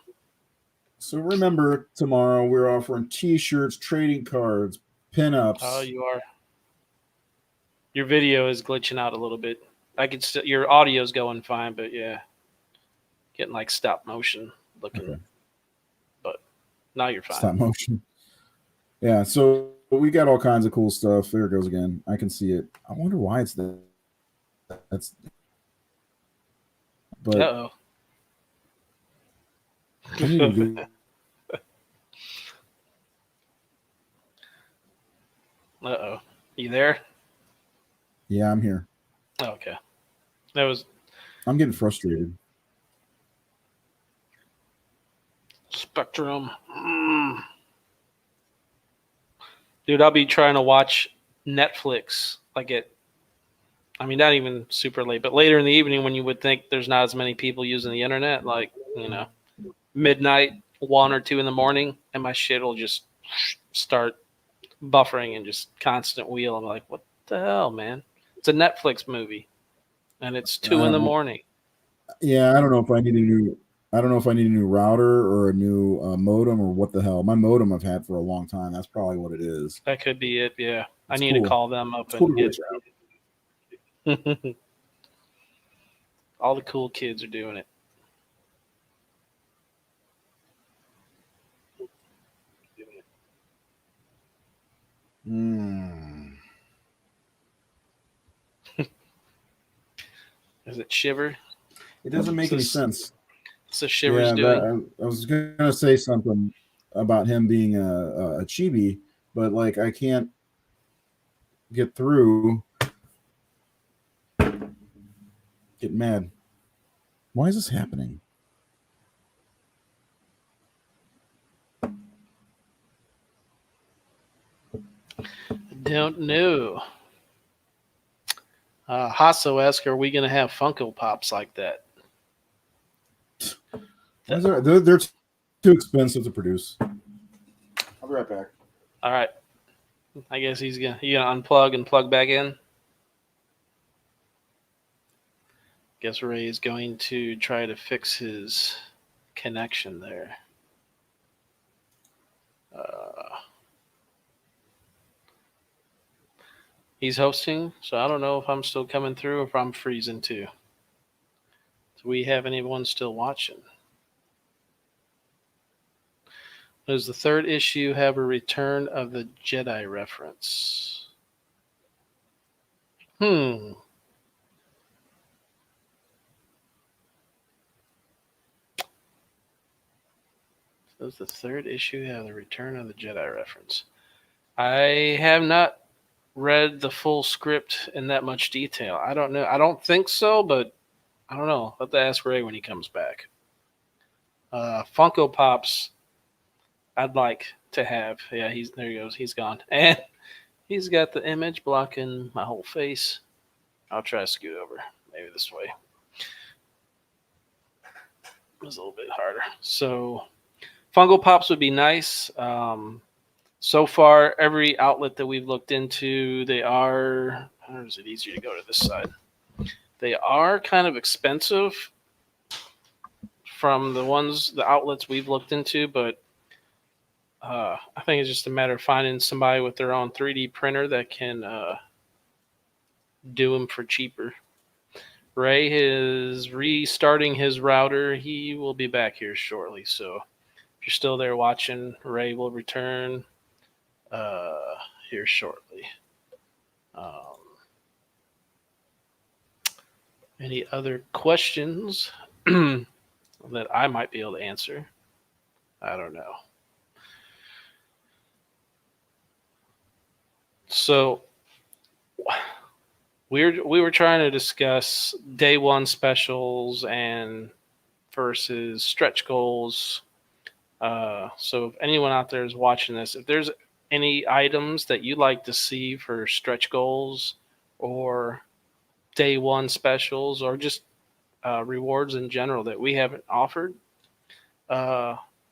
So remember, tomorrow we're offering T-shirts, trading cards, pinups. Oh, you are. Your video is glitching out a little bit. I could still, your audio's going fine, but yeah, getting like stop motion looking. Okay. But now you're fine. Stop motion. Yeah, so we got all kinds of cool stuff. There it goes again. I can see it. I wonder why it's that. That's. But. Uh-oh. I need to go. Uh-oh. You there? Yeah, I'm here. Oh, okay. That was. I'm getting frustrated. Spectrum. Dude, I'll be trying to watch Netflix not even super late, but later in the evening when you would think there's not as many people using the internet, like, midnight, 1 or 2 in the morning, and my shit will just start buffering and just constant wheel. I'm like, what the hell, man? It's a Netflix movie, and it's 2 in the morning. Yeah, I don't know if I need a new router or a new modem or what the hell. My modem I've had for a long time. That's probably what it is. That could be it. Yeah, I It's need cool. to call them up It's cool and to get. reach out. All the cool kids are doing it. Is it Shiver? It doesn't make any sense. So Shiver's doing. I was gonna say something about him being a chibi, but like I can't get through. Get mad. Why is this happening? Don't know. Hasso asks, are we going to have Funko Pops like that? They're too expensive to produce. I'll be right back. All right. I guess he's going to unplug and plug back in. Guess Ray is going to try to fix his connection there. He's hosting, so I don't know if I'm still coming through or if I'm freezing too. Do we have anyone still watching? Does the 3rd issue have a Return of the Jedi reference? Does the 3rd issue have the Return of the Jedi reference? I have not read the full script in that much detail. I don't know. I don't think so, but I don't know. I'll have to ask Ray when he comes back. Funko Pops, I'd like to have. Yeah, there he goes. He's gone. And he's got the image blocking my whole face. I'll try to scoot over. Maybe this way. It was a little bit harder. So Funko Pops would be nice. So far, every outlet that we've looked into, they are, or is it easier to go to this side? They are kind of expensive from the outlets we've looked into, but I think it's just a matter of finding somebody with their own 3D printer that can do them for cheaper. Ray is restarting his router. He will be back here shortly, so if you're still there watching, Ray will return here shortly. Any other questions that I might be able to answer? I don't know. So we were trying to discuss day 1 specials and versus stretch goals. So if anyone out there is watching this, if there's any items that you'd like to see for stretch goals or day 1 specials or just rewards in general that we haven't offered,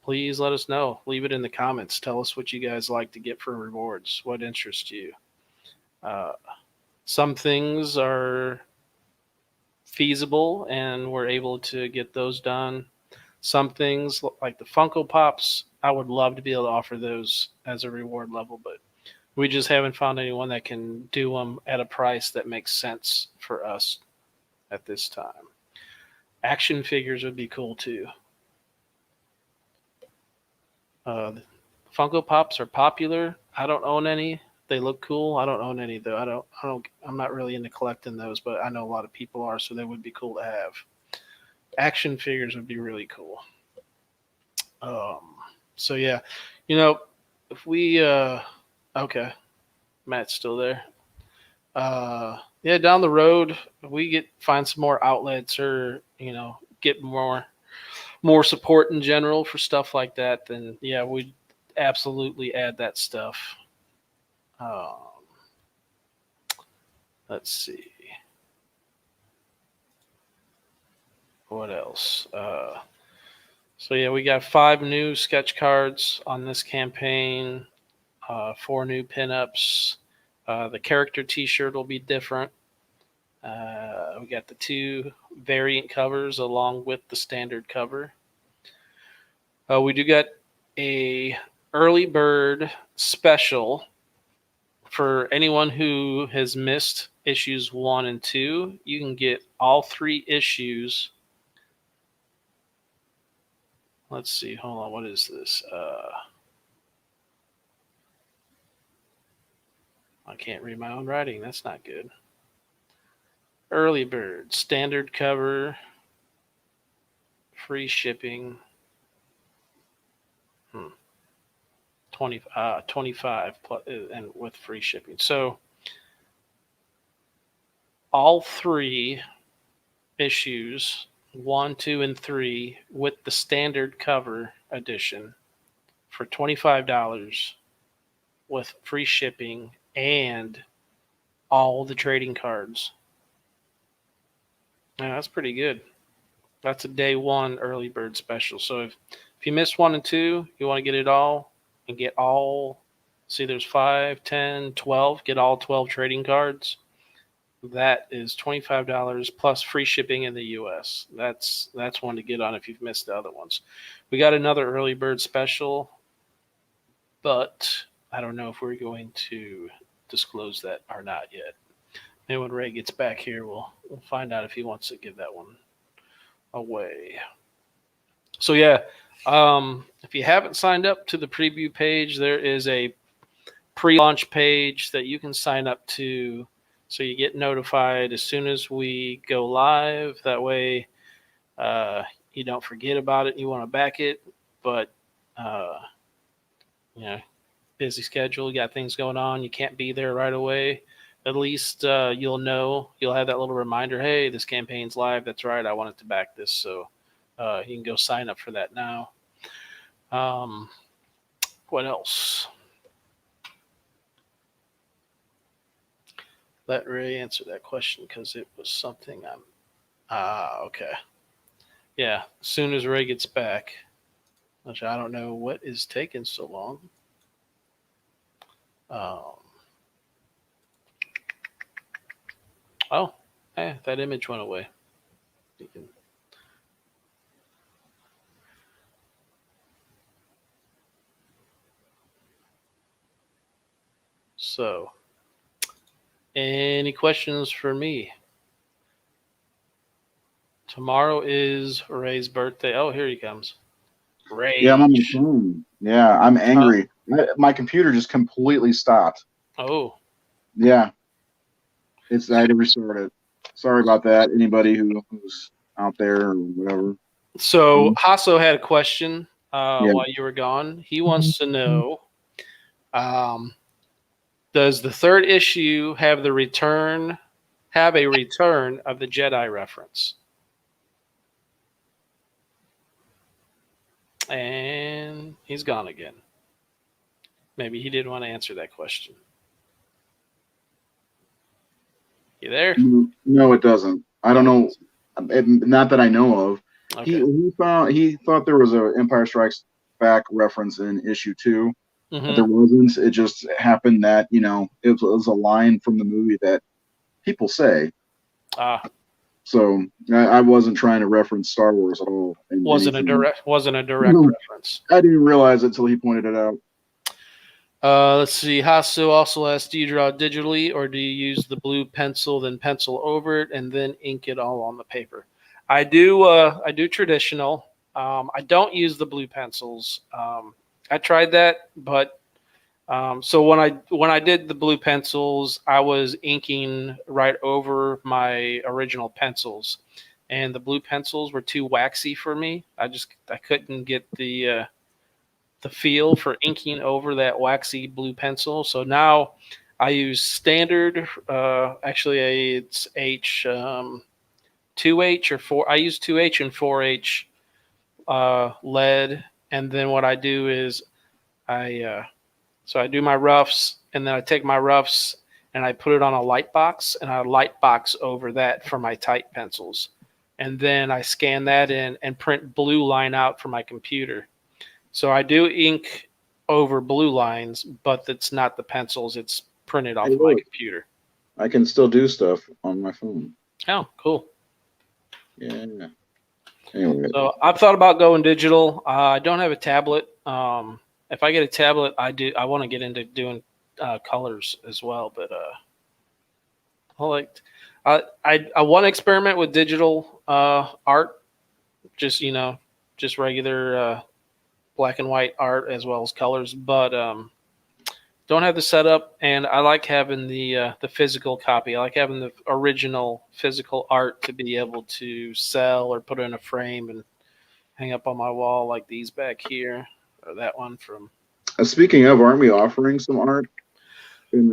please let us know. Leave it in the comments. Tell us what you guys like to get for rewards. What interests you? Some things are feasible, and we're able to get those done. Some things like the Funko Pops, I would love to be able to offer those as a reward level, but we just haven't found anyone that can do them at a price that makes sense for us at this time. Action figures would be cool too. Funko Pops are popular. I don't own any. They look cool. I don't own any though. I'm not really into collecting those, but I know a lot of people are, so they would be cool to have. Action figures would be really cool. Um, so yeah, if we okay, Matt's still there. Yeah, down the road, if we find some more outlets, or get more support in general for stuff like that, then yeah, we'd absolutely add that stuff. Um, let's see. What else? So yeah, we got 5 new sketch cards on this campaign, 4 new pinups. The character T-shirt will be different. We got the 2 variant covers along with the standard cover. We do got a early bird special for anyone who has missed issues 1 and 2. You can get all 3 issues. Let's see. Hold on. What is this? I can't read my own writing. That's not good. Early bird, standard cover, free shipping. 25 plus, and with free shipping. So all 3 issues, 1, 2, and 3, with the standard cover edition for $25 with free shipping and all the trading cards. Yeah, that's pretty good. That's a day 1 early bird special. So if you missed 1 and 2, you want to get it all and get all. See, there's 5, 10, 12. Get all 12 trading cards. That is $25 plus free shipping in the U.S. That's one to get on if you've missed the other ones. We got another early bird special, but I don't know if we're going to disclose that or not yet. Maybe when Ray gets back here, we'll find out if he wants to give that one away. So yeah, if you haven't signed up to the preview page, there is a pre-launch page that you can sign up to, so you get notified as soon as we go live. That way you don't forget about it and you want to back it, but busy schedule, you got things going on, you can't be there right away. At least you'll have that little reminder, hey, this campaign's live. That's right, I wanted to back this. So you can go sign up for that now. What else? Let Ray answer that question because it was something okay. Yeah, as soon as Ray gets back, which I don't know what is taking so long. That image went away. So, any questions for me? Tomorrow is Ray's birthday. Oh, here he comes. Ray. Yeah, I'm on my phone. Yeah, I'm angry. My computer just completely stopped. Oh. Yeah. I had to restart it. Sorry about that. Anybody who's out there or whatever. So Hasso had a question while you were gone. He wants to know, does the 3rd issue have a return of the Jedi reference? And he's gone again. Maybe he didn't want to answer that question. You there? No, it doesn't. I don't know. Not that I know of. Okay. He thought there was an Empire Strikes Back reference in issue 2. But there wasn't. It just happened that, it was a line from the movie that people say. So I wasn't trying to reference Star Wars at all. Wasn't a direct No. reference. I didn't realize it until he pointed it out. Let's see. Hasu also asks, do you draw digitally or do you use the blue pencil, then pencil over it, and then ink it all on the paper? I do traditional. I don't use the blue pencils. I tried that, but so when I did the blue pencils, I was inking right over my original pencils, and the blue pencils were too waxy for me. I couldn't get the feel for inking over that waxy blue pencil. So now I use standard. Actually, it's H 2H or 4. I use 2H and 4H lead, and then what I do is I do my roughs, and then I take my roughs and I put it on a light box, and I light box over that for my tight pencils, and then I scan that in and print blue line out for my computer. So I do ink over blue lines, but it's not the pencils. It's printed off of my computer. I can still do stuff on my phone. Oh, cool. Yeah. Anyway. So I've thought about going digital. I don't have a tablet. If I get a tablet, I want to get into doing colors as well. But I want to experiment with digital art, just regular black and white art as well as colors, but don't have the setup, and I like having the physical copy. I like having the original physical art to be able to sell or put in a frame and hang up on my wall, like these back here, or that one from. Speaking of, aren't we offering some art?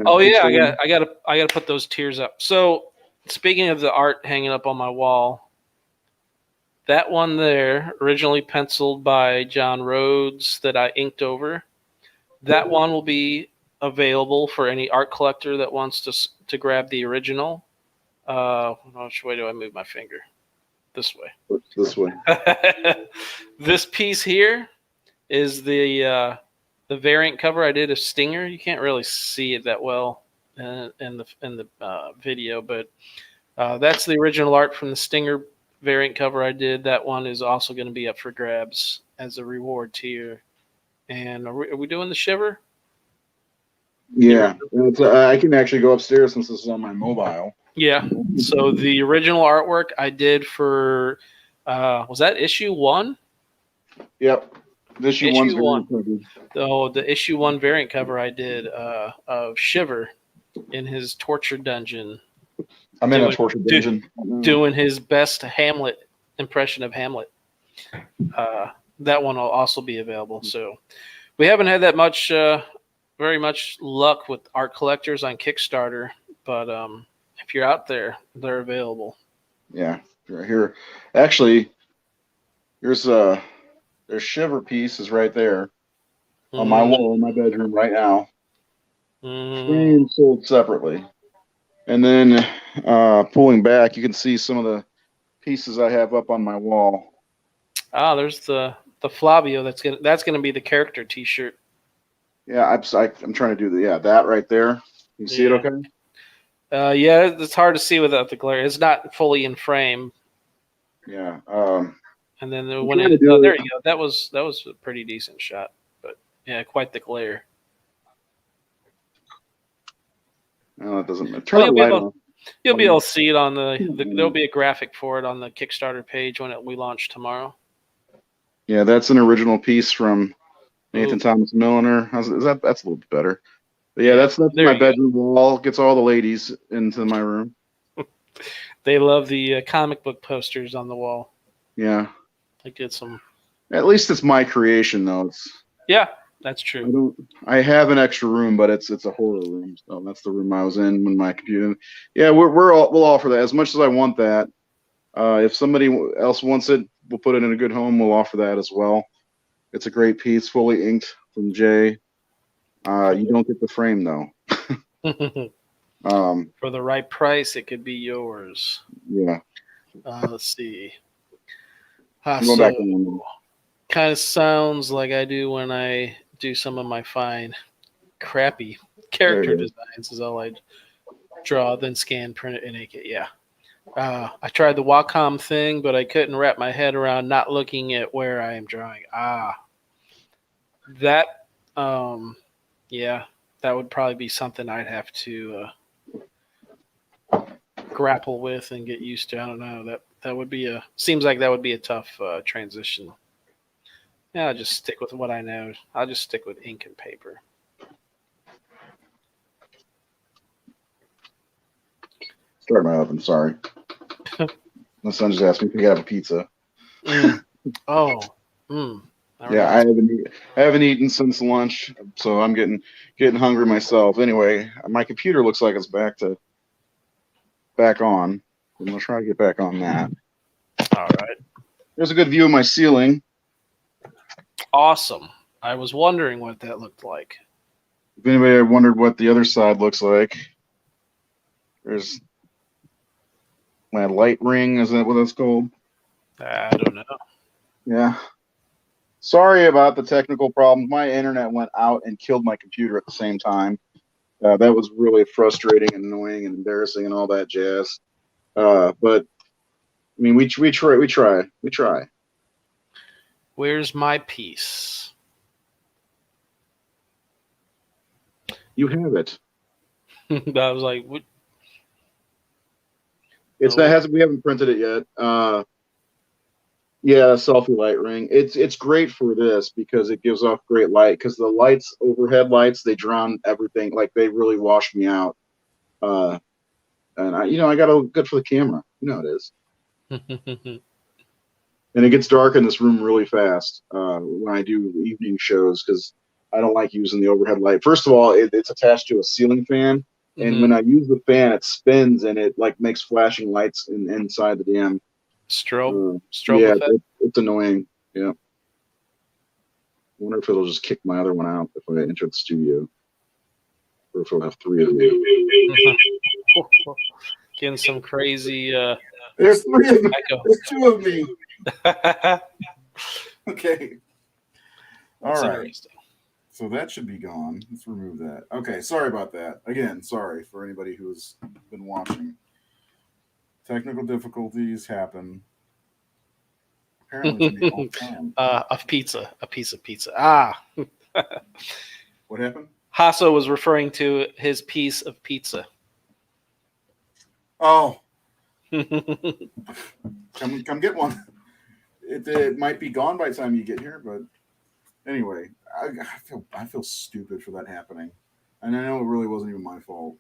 Oh yeah, I gotta put those tiers up. So speaking of the art hanging up on my wall. That one there, originally penciled by John Rhodes, that I inked over, that one will be available for any art collector that wants to grab the original. Which way do I move my finger? This way. This way. This piece here is the variant cover I did of Stinger. You can't really see it that well in the video, but that's the original art from the Stinger variant cover I did. That one is also going to be up for grabs as a reward tier. And are we doing the Shiver? Yeah, I can actually go upstairs since this is on my mobile. Yeah. So the original artwork I did for was that issue 1? Yep. Issue 1. Oh, the issue 1 variant cover I did of Shiver in his torture dungeon. I'm in a torture dungeon. Doing his best Hamlet impression of Hamlet. That one will also be available. So we haven't had that much, very much luck with art collectors on Kickstarter, but if you're out there, they're available. Yeah, right here. Actually, there's Shiver piece is right there on my wall in my bedroom right now. Framed, sold separately. And then pulling back, you can see some of the pieces I have up on my wall. Ah, there's the Flavio. That's gonna be the character T-shirt. Yeah, I'm trying to do that right there. You see it okay? Yeah, it's hard to see without the glare. It's not fully in frame. Yeah. And then there you go. That was a pretty decent shot, but yeah, quite the glare. No, it doesn't matter. You'll be able to see it on there'll be a graphic for it on the Kickstarter page when we launch tomorrow. Yeah, that's an original piece from Nathan Thomas Milliner. That's a little bit better. But yeah, that's my bedroom wall. Gets all the ladies into my room. They love the comic book posters on the wall. Yeah. I get some. At least it's my creation, though. Yeah, that's true. I have an extra room, but it's a horror room. So that's the room I was in when my computer. Yeah, we'll offer that as much as I want that. If somebody else wants it, we'll put it in a good home. We'll offer that as well. It's a great piece, fully inked from Jay. You don't get the frame though. For the right price, it could be yours. Yeah. Let's see. Kind of sounds like I do when I do some of my fine, crappy character designs. Is all I draw, then scan, print it, and ink it. Yeah. I tried the Wacom thing, but I couldn't wrap my head around not looking at where I am drawing. That, yeah, that would probably be something I'd have to grapple with and get used to. I don't know. That would be seems like that would be a tough transition. Yeah, I'll just stick with what I know. I'll just stick with ink and paper. Start my oven. Sorry. My son just asked me if we could have a pizza. Oh. Yeah, I haven't eaten since lunch, so I'm getting hungry myself. Anyway, my computer looks like it's back on. I'm gonna try to get back on that. All right. There's a good view of my ceiling. Awesome. I was wondering what that looked like. If anybody wondered what the other side looks like, there's my light ring. Is that what that's called? I don't know. Yeah. Sorry about the technical problems. My internet went out and killed my computer at the same time. That was really frustrating and annoying and embarrassing and all that jazz. But I mean, we try. Where's my piece? You have it. I was like, what? We haven't printed it yet. Yeah, selfie light ring. It's great for this because it gives off great light. Because the lights, overhead lights, they drown everything. Like they really wash me out. And I got a good for the camera. You know how it is. And it gets dark in this room really fast when I do evening shows because I don't like using the overhead light. First of all, it's attached to a ceiling fan, and when I use the fan, it spins and it like makes flashing lights inside the damn strobe. Yeah, effect? it's annoying. Yeah. I wonder if it'll just kick my other one out if I enter the studio, or if it'll have three of me. Getting some crazy. There's three of them. Echo. There's two of me. Okay. All That's right. interesting. So that should be gone. Let's remove that. Okay. Sorry about that. Again, sorry for anybody who's been watching. Technical difficulties happen. Apparently, it's all the time. A piece of pizza. What happened? Hasso was referring to his piece of pizza. Oh, come get one. It might be gone by the time you get here, but anyway, I feel stupid for that happening, and I know it really wasn't even my fault.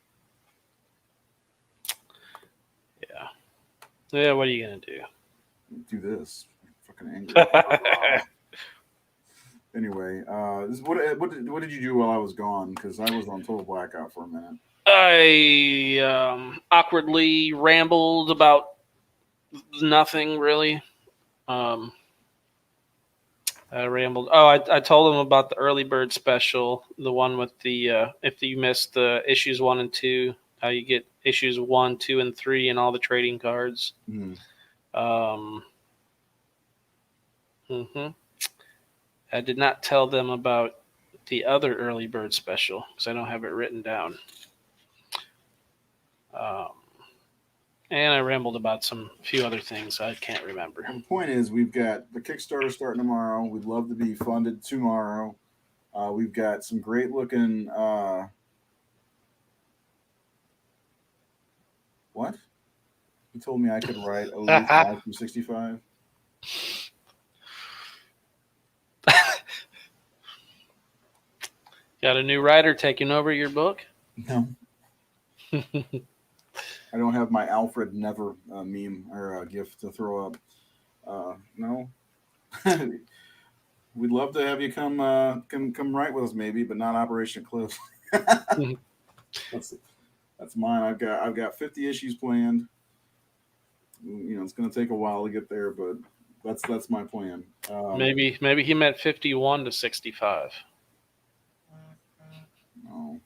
Yeah. What are you gonna do? Do this. I'm fucking angry. Anyway, what did you do while I was gone? Because I was on total blackout for a minute. I awkwardly rambled about nothing really. I rambled. Oh, I told them about the early bird special, the one with the if you missed the issues 1 and 2, how you get issues 1, 2, and 3 and all the trading cards. I did not tell them about the other early bird special because I don't have it written down. And I rambled about a few other things I can't remember. The point is, we've got the Kickstarter starting tomorrow. We'd love to be funded tomorrow. We've got some great looking. What? He told me I could write at least 5 through 65. Got a new writer taking over your book? No. I don't have my Alfred Never meme or gift to throw up. No. We'd love to have you come write with us, maybe, but not Operation Eclipse. That's mine. I've got 50 issues planned. It's going to take a while to get there, but that's my plan. Maybe he meant 51 to 65. No,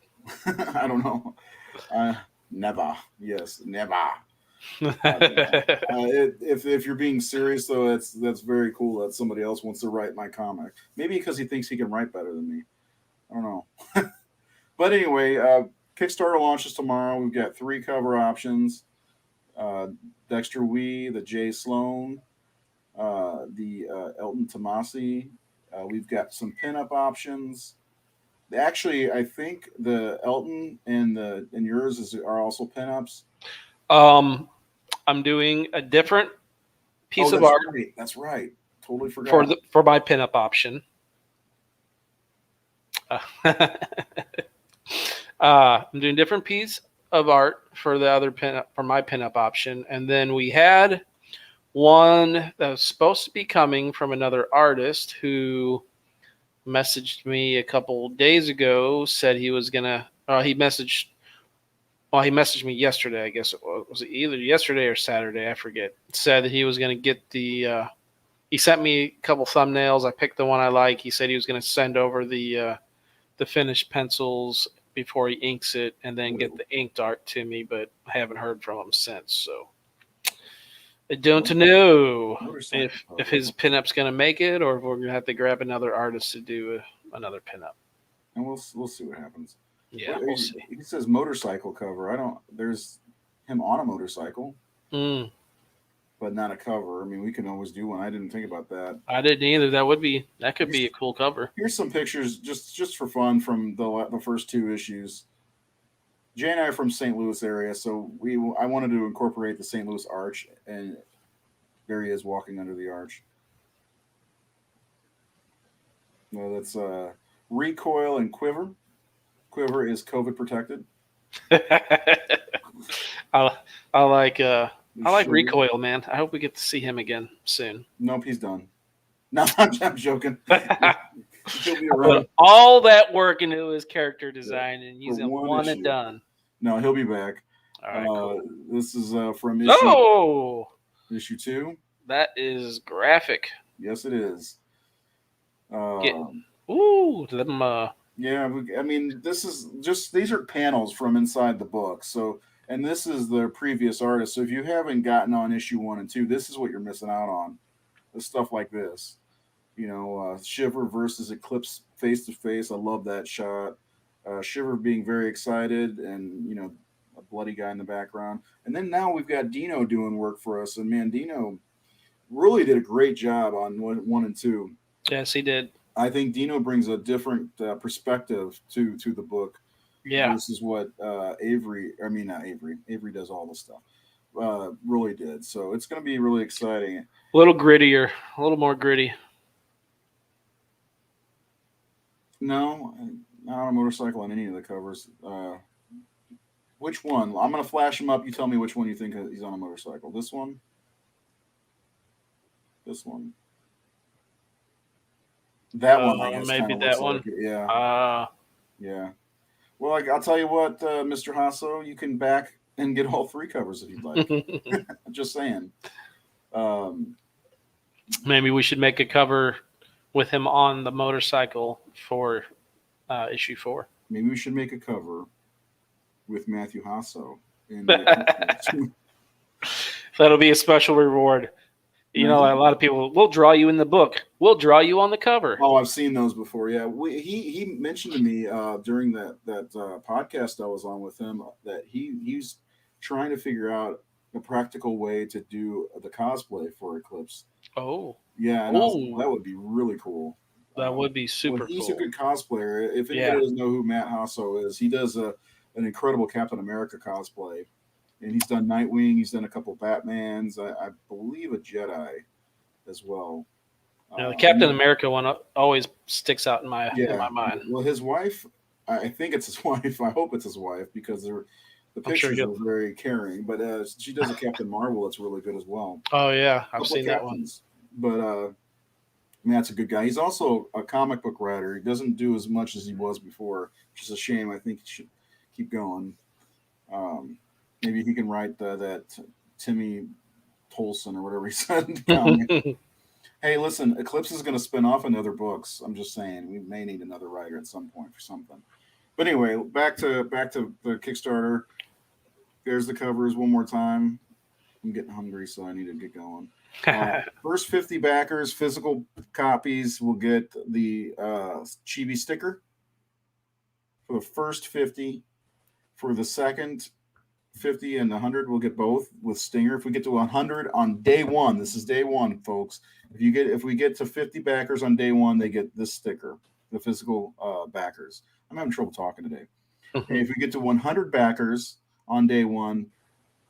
I don't know. Never. Yes, never. If you're being serious, though, that's very cool that somebody else wants to write my comic. Maybe because he thinks he can write better than me. I don't know. But anyway, Kickstarter launches tomorrow. We've got 3 cover options. Dexter Wee, the Jay Sloan, the Elton Tomasi. We've got some pinup options. Actually, I think the Elton and yours are also pinups. I'm doing a different piece of that's art. Right. That's right. Totally forgot. For my pinup option. I'm doing a different piece of art for the other pinup for my pinup option, and then we had one that was supposed to be coming from another artist who messaged me a couple days ago. Said he was gonna. He messaged. Well, he messaged me yesterday. I guess it was either yesterday or Saturday. I forget. Said that he was gonna get the. He sent me a couple thumbnails. I picked the one I like. He said he was gonna send over the finished pencils before he inks it, and then get the inked art to me. But I haven't heard from him since. So I don't know if his pinup's gonna make it, or if we're gonna have to grab another artist to do another pinup. And we'll see what happens. Yeah, we'll see. He says motorcycle cover. There's him on a motorcycle, but not a cover. I mean, we can always do one. I didn't think about that. I didn't either. That could be a cool cover. Here's some pictures just for fun from the first two issues. Jay and I are from St. Louis area, so I wanted to incorporate the St. Louis Arch, and there he is walking under the arch. No, that's Recoil and Quiver. Quiver is COVID protected. I like Recoil, man. I hope we get to see him again soon. Nope, he's done. No, I'm joking. He'll be around. Put all that work into his character design, and he's one and done. No, he'll be back. All right, cool. This is from issue 2. That is graphic. Yes, it is. Yeah, I mean, this is these are panels from inside the book. So, and this is the previous artist. So if you haven't gotten on issue 1 and 2, this is what you're missing out on. The stuff like this, Shiver versus Eclipse face to face. I love that shot. Shiver being very excited, and a bloody guy in the background. And then now we've got Dino doing work for us, and man, Dino really did a great job on 1 and 2. Yes, he did. I think Dino brings a different perspective to the book. Yeah. This is what Avery does all the stuff. Really did. So it's going to be really exciting. A little grittier, a little more gritty. No, not on a motorcycle on any of the covers. Which one? I'm going to flash them up. You tell me which one you think he's on a motorcycle. This one? This one? That one, I guess. Maybe that one. Like yeah. Yeah. Well, I'll tell you what, Mr. Hasso, you can back and get all 3 covers if you'd like. I'm just saying. Maybe we should make a cover with him on the motorcycle for issue 4. Maybe we should make a cover with Matthew Hasso. That'll be a special reward. A lot of people will draw you in the book. We'll draw you on the cover. Oh, I've seen those before. Yeah, he mentioned to me during that podcast I was on with him that he's trying to figure out a practical way to do the cosplay for Eclipse. Oh, yeah, and that would be really cool. That would be super he's cool. A good cosplayer. If anybody doesn't know who Matt Hasso is, he does an incredible Captain America cosplay. And he's done Nightwing. He's done a couple Batmans. I believe a Jedi as well. The Captain America one always sticks out in my mind. Well, his wife, I think it's his wife. I hope it's his wife because the pictures are very caring. But she does a Captain Marvel that's really good as well. Oh, yeah. I've seen that one. But Matt's a good guy. He's also a comic book writer. He doesn't do as much as he was before, which is a shame. I think he should keep going. Maybe he can write that Timmy Tolson or whatever he said. Hey, listen, Eclipse is going to spin off in other books. I'm just saying we may need another writer at some point for something. But anyway, back to the Kickstarter. There's the covers one more time. I'm getting hungry, so I need to get going. First 50 backers, physical copies, will get the Chibi sticker for the first 50. For the second 50 and 100, we'll get both with Stinger. If we get to 100 on day one, this is day one, folks. If we get to 50 backers on day one, they get this sticker, the physical backers. I'm having trouble talking today. And if we get to 100 backers on day one,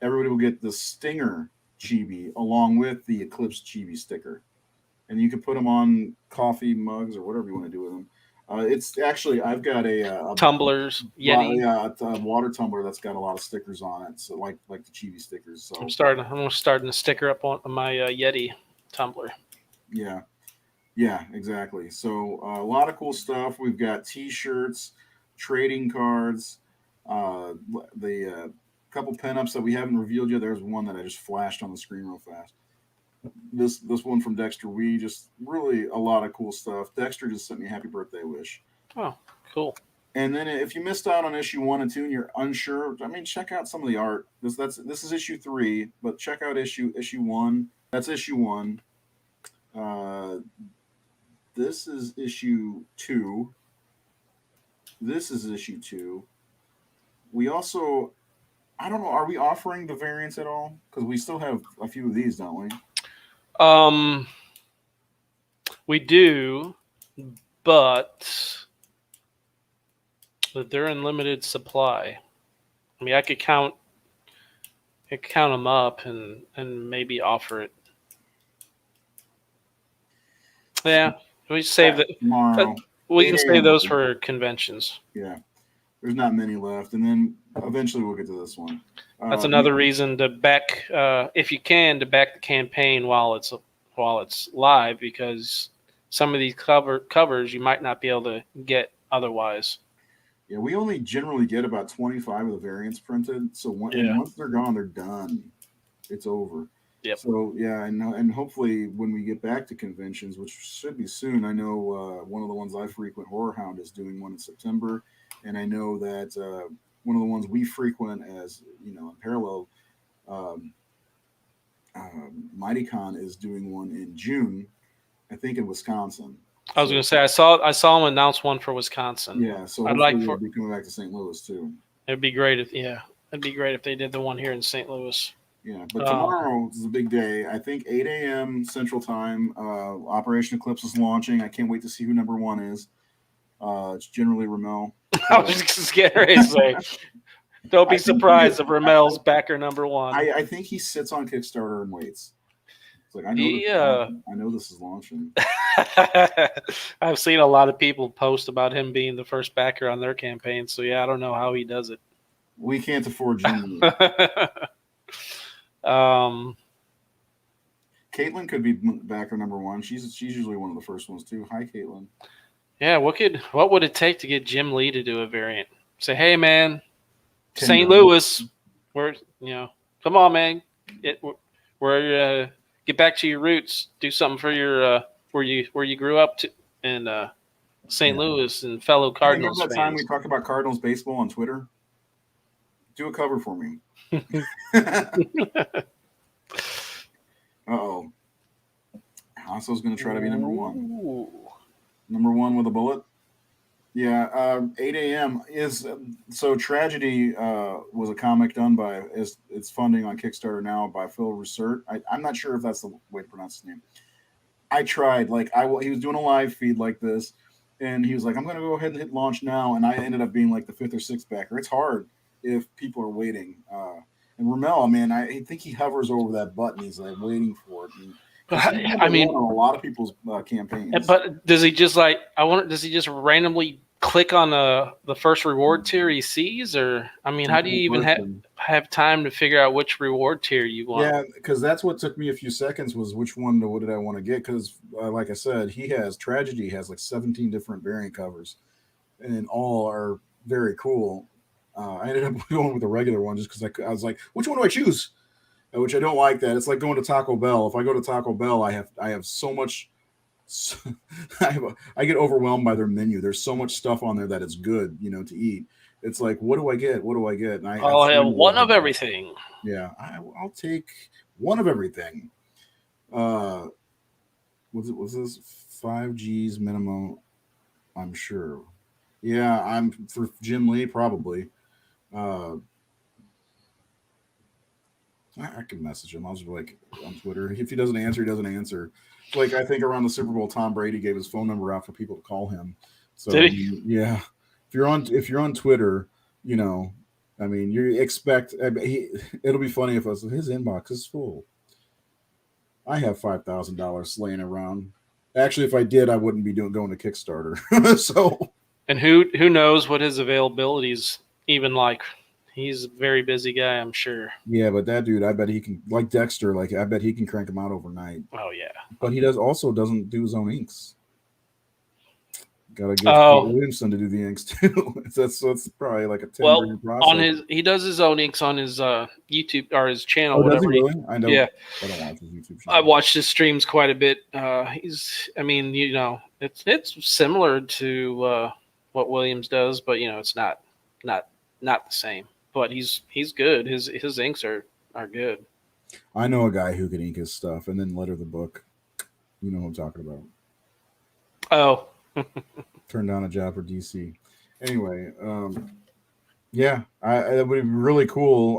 everybody will get the Stinger chibi along with the Eclipse chibi sticker. And you can put them on coffee mugs or whatever you want to do with them. It's actually, I've got a tumblers, Yeti. Yeah, it's a water tumbler that's got a lot of stickers on it. So like the chibi stickers. So I'm starting to sticker up on my Yeti tumbler. Yeah, exactly. So a lot of cool stuff. We've got T-shirts, trading cards, the couple pinups that we haven't revealed yet. There's one that I just flashed on the screen real fast. This one from Dexter Wee, just really a lot of cool stuff. Dexter just sent me a happy birthday wish. Oh, cool. And then if you missed out on issue 1 and 2 and you're unsure, I mean, check out some of the art. This is issue 3, but check out issue 1. That's issue 1. This is issue 2. This is issue 2. We also, I don't know, are we offering the variants at all? Because we still have a few of these, don't we? We do, but they're in limited supply. I mean, I could count them up and maybe offer it. Yeah, we save that tomorrow. We can save those for conventions. Yeah, there's not many left, and then eventually we'll get to this one. That's another reason to back, if you can, to back the campaign while it's live, because some of these covers you might not be able to get otherwise. Yeah, we only generally get about 25 of the variants printed, so once they're gone, they're done. It's over. Yep. So yeah, and hopefully when we get back to conventions, which should be soon, I know one of the ones I frequent, Horror Hound, is doing one in September, and I know that one of the ones we frequent, as you know, Unparalleled, MightyCon is doing one in June, I think in Wisconsin. I was going to say I saw them announce one for Wisconsin. Yeah, so I'd like we'll be coming back to St. Louis too. It'd be great if they did the one here in St. Louis. Yeah, but tomorrow is a big day. I think 8 a.m. Central Time. Operation Eclipse is launching. I can't wait to see who number 1 is. It's generally Ramel. I was just getting ready to say, don't be surprised if Ramel's backer number 1. I think he sits on Kickstarter and waits. It's like, I know this is launching. I've seen a lot of people post about him being the first backer on their campaign. So yeah, I don't know how he does it. We can't afford Jimmy. Caitlin could be backer number 1. She's usually one of the first ones too. Hi, Caitlin. Yeah, what would it take to get Jim Lee to do a variant? Say, hey man, St. Louis, come on man, get back to your roots, do something for your where you grew up to in St. Louis and fellow Cardinals fans. That time we talked about Cardinals baseball on Twitter. Do a cover for me. Uh-oh. Hasso's going to try to be number 1. Ooh. Number 1 with a bullet. Yeah, 8 a.m. is so Tragedy was a comic done by its funding on Kickstarter now by Phil Russert. I'm not sure if that's the way to pronounce his name. I tried, he was doing a live feed like this, and he was like, I'm going to go ahead and hit launch now, and I ended up being like the 5th or 6th backer. It's hard if people are waiting. And Ramel, man, I think he hovers over that button. He's like waiting for it. I mean, on a lot of people's campaigns. But does he just does he just randomly click on the first reward tier he sees, or I mean, how do you even have time to figure out which reward tier you want? Yeah, because that's what took me a few seconds was what did I want to get? Because like I said, Tragedy has like 17 different variant covers, and all are very cool. I ended up going with the regular one just because I was like, which one do I choose? Which I don't like that. It's like going to Taco Bell. If I go to Taco Bell, I have so much. I get overwhelmed by their menu. There's so much stuff on there that is good, to eat. It's like, what do I get? What do I get? And I'll have one of everything. Yeah, I'll take one of everything. Was this 5 G's minimum? I'm sure. Yeah, I'm for Jim Lee probably. I can message him. I'll just be like on Twitter. If he doesn't answer, he doesn't answer. Like I think around the Super Bowl, Tom Brady gave his phone number out for people to call him. So Did he? yeah, if you're on Twitter, you know, I mean, you expect it'll be funny if his inbox is full. I have $5,000 laying around. Actually, if I did, I wouldn't be going to Kickstarter. So, And who knows what his availability is even like? He's a very busy guy, I'm sure. yeah, but that dude, I bet he can, like Dexter, like I bet he can crank him out overnight. Oh yeah. But he doesn't do his own inks. Got to get Williamson to do the inks too. that's probably like a 10 process. He does his own inks on his YouTube or his channel. Oh, whatever. does he really? I know. Yeah. I don't watch his YouTube channel. I watched his streams quite a bit. I mean, you know, it's similar to what Williams does, but you know, it's not the same. But he's good. His inks are good. I know a guy who can ink his stuff and then letter the book. You know what I'm talking about. Oh. Turned down a job for DC. Anyway, yeah, that would be really cool.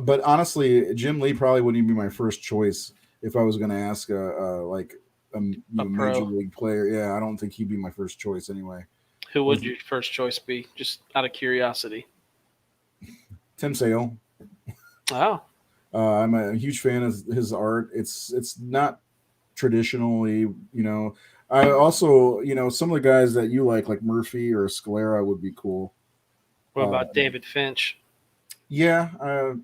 But honestly, Jim Lee probably wouldn't even be my first choice if I was going to ask like a major league player. Yeah, I don't think he'd be my first choice anyway. Who would your first choice be? Just out of curiosity. Tim Sale. Oh. I'm a huge fan of his art. It's not traditionally, you know. I also, you know, some of the guys that you like Murphy or Scalera would be cool. What about David Finch? Yeah, I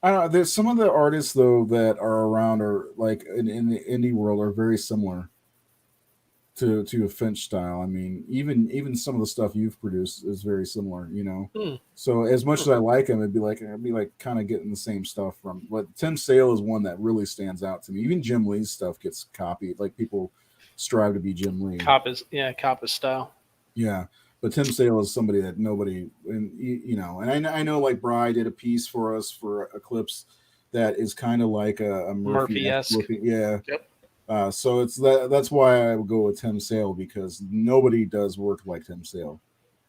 don't know. There's some of the artists though that are around are like in the indie world are very similar to a Finch style. I mean, even some of the stuff you've produced is very similar, you know. So as much as I like him, I'd be like kind of getting the same stuff from. But Tim Sale is one that really stands out to me. Even Jim Lee's stuff gets copied. Like people strive to be Jim Lee. Coppa's style. Yeah, but Tim Sale is somebody that nobody, and you know, and I know like Bry did a piece for us for Eclipse that is kind of like a Murphy-esque. Yeah. Yep. So it's that's why I would go with Tim Sale because nobody does work like Tim Sale.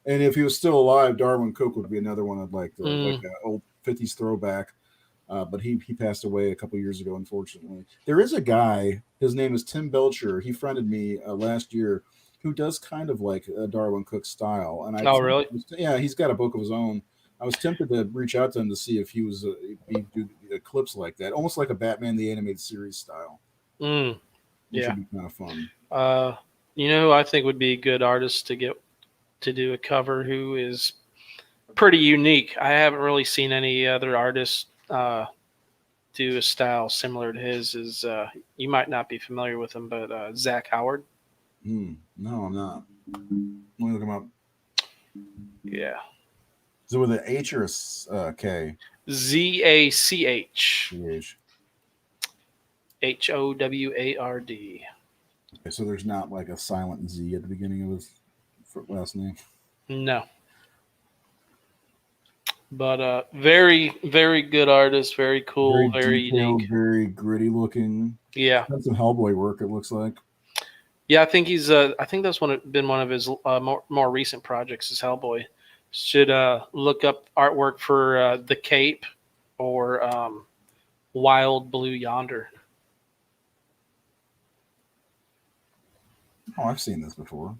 And if he was still alive, Darwin Cook would be another one I'd like to like an old 50s throwback. But he passed away a couple years ago, unfortunately. There is a guy, his name is Tim Belcher. He friended me last year, who does kind of like a Darwin Cook style. And really? Yeah, he's got a book of his own. I was tempted to reach out to him to see if he was he'd do Eclipse like that, almost like a Batman the Animated Series style. Yeah, which would be kind of fun. You know who I think would be a good artist to get to do a cover who is pretty unique. I haven't really seen any other artists do a style similar to his. Is you might not be familiar with him, but Zach Howard. No, I'm not. Let me look him up. Yeah. Is it with an H or a K? Zach. Howard. Okay, so there's not like a silent Z at the beginning of his last name. No. But very, very good artist, very cool, very unique, very gritty looking. Yeah, that's some Hellboy work. It looks like. Yeah, I think he's. I think that's been one of his more recent projects is Hellboy. Should look up artwork for The Cape or Wild Blue Yonder. Oh, I've seen this before.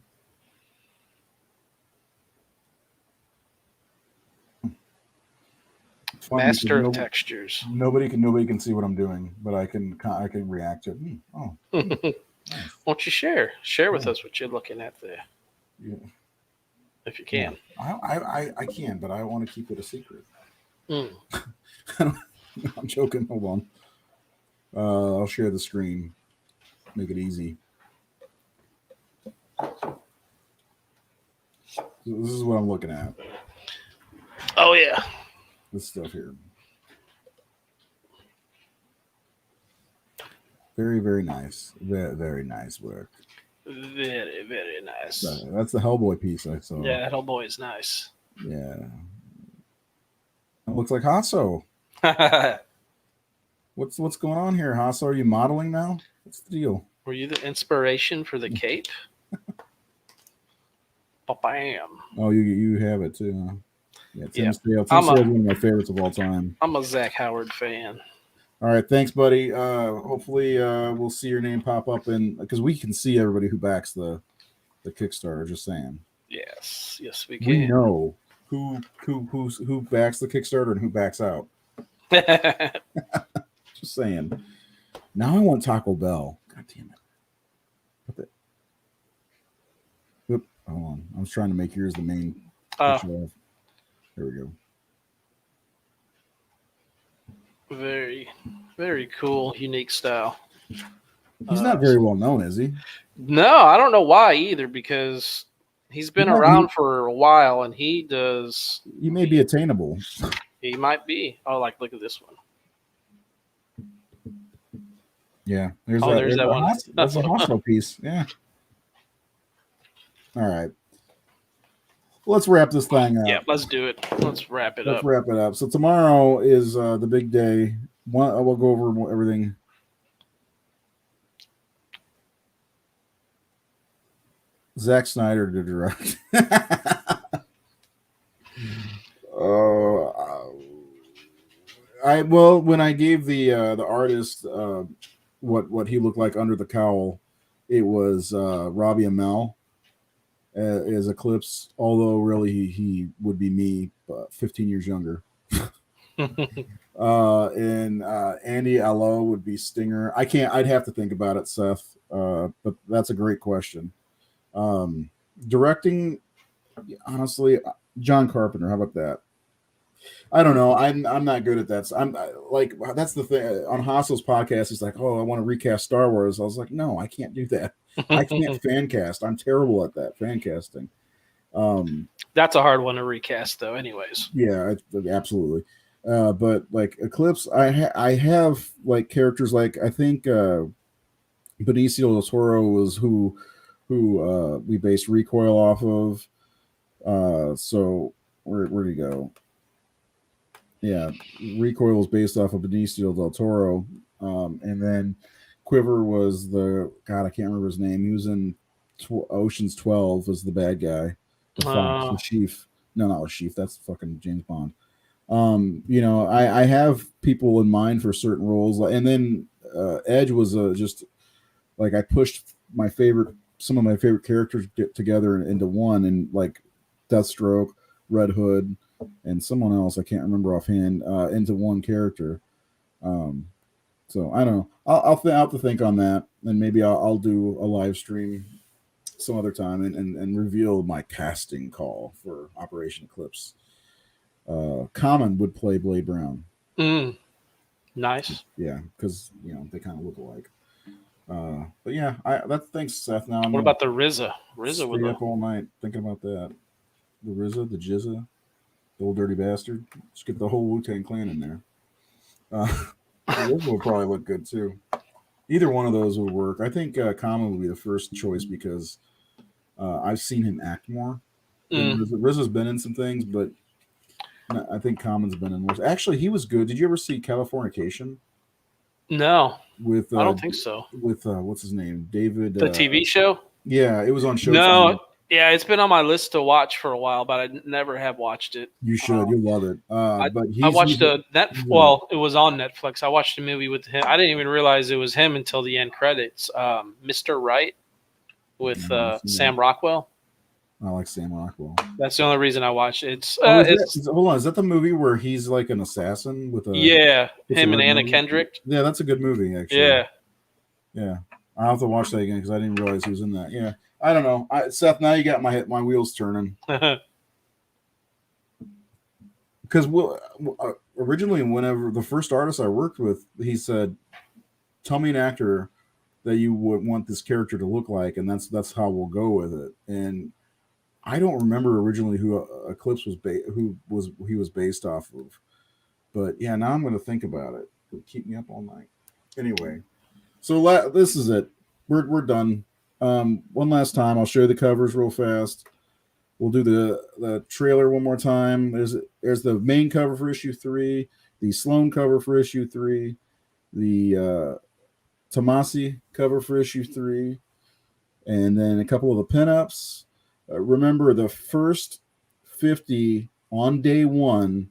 Master of textures. Nobody can see what I'm doing, but I can react to it. Oh, nice. Won't you share with us what you're looking at there? Yeah, if you can. Yeah. I can, but I want to keep it a secret. I'm joking. Hold on. I'll share the screen. Make it easy. This is what I'm looking at. Oh yeah. This stuff here. Very, very nice. Very, very nice work. Very, very nice. That's the Hellboy piece I saw. Yeah, that Hellboy is nice. Yeah. It looks like Hasso. What's going on here, Hasso? Are you modeling now? What's the deal? Were you the inspiration for the cape? Bam. Oh, you have it too, huh? Yeah, Tim Sale. Tim Sale is one of my favorites of all time. I'm a Zach Howard fan. All right, thanks, buddy. Hopefully, we'll see your name pop up because we can see everybody who backs the Kickstarter. Just saying. Yes, we can. We know who backs the Kickstarter and who backs out. Just saying. Now I want Taco Bell. God damn it! Hold on. I was trying to make yours the main. There we go. Very, very cool, unique style. He's not very well known, is he? No, I don't know why either, because he's been around for a while, and he does. He may be attainable. He might be. Oh, look at this one. Yeah, there's that one. That's a hostile piece. Yeah. All right. Let's wrap this thing up. Yeah, let's do it. Let's wrap it up. So tomorrow is the big day. We'll go over everything. Zack Snyder to direct. When I gave the artist what he looked like under the cowl, it was Robbie Amell as Eclipse, although really he would be me, 15 years younger. And Andy Allo would be Stinger. I'd have to think about it, Seth, but that's a great question. Directing, honestly, John Carpenter. How about that? I don't know. I'm not good at that. That's the thing on Hassel's podcast. He's like, "Oh, I want to recast Star Wars." I was like, "No, I can't do that. I can't fan cast. I'm terrible at that fan casting." That's a hard one to recast, though. Anyways, yeah, absolutely. But like Eclipse, I have like characters like I think Benicio del Toro was who we based Recoil off of. So where'd he go? Yeah, Recoil was based off of Benicio del Toro, and then Quiver was I can't remember his name. He was in Ocean's 12 as the bad guy, the chief. No, not the chief. That's fucking James Bond. I have people in mind for certain roles, and then Edge was just like I pushed some of my favorite characters together into one, and like Deathstroke, Red Hood, and someone else I can't remember offhand into one character. So I don't know. I'll have to think on that, and maybe I'll do a live stream some other time and reveal my casting call for Operation Eclipse. Common would play Blade Brown. Nice. Yeah, because they kind of look alike. But yeah, thanks, Seth. Now what about the RZA? RZA would up all night thinking about that. The RZA, the Jizza, the old dirty bastard. Just get the whole Wu-Tang Clan in there. RZA would probably look good too. Either one of those would work. I think Common would be the first choice because I've seen him act more. RZA's been in some things, but I think Common's been in more. Actually, he was good. Did you ever see Californication? No, I don't think so. With what's his name, David? The TV show? Yeah, it was on Showtime. No, yeah, it's been on my list to watch for a while, but I never have watched it. You should. You'll love it. But I watched Well, it was on Netflix. I watched a movie with him. I didn't even realize it was him until the end credits. Mr. Right with Sam Rockwell. I like Sam Rockwell. That's the only reason I watched it. Hold on, is that the movie where he's like an assassin with a? Yeah, him and Anna Kendrick. Yeah, that's a good movie actually. Yeah. I'll have to watch that again because I didn't realize he was in that. Yeah, I don't know, Seth. Now you got my wheels turning. Because originally, whenever the first artist I worked with, he said, "Tell me an actor that you would want this character to look like, and that's how we'll go with it." And I don't remember originally who Eclipse was he was based off of, but yeah, now I'm going to think about it. It'll keep me up all night. Anyway, so this is it. We're done. One last time, I'll show you the covers real fast. We'll do the trailer one more time. There's the main cover for issue 3, the Sloan cover for issue 3, the Tomasi cover for issue 3, and then a couple of the pinups. Remember, the first 50 on day one,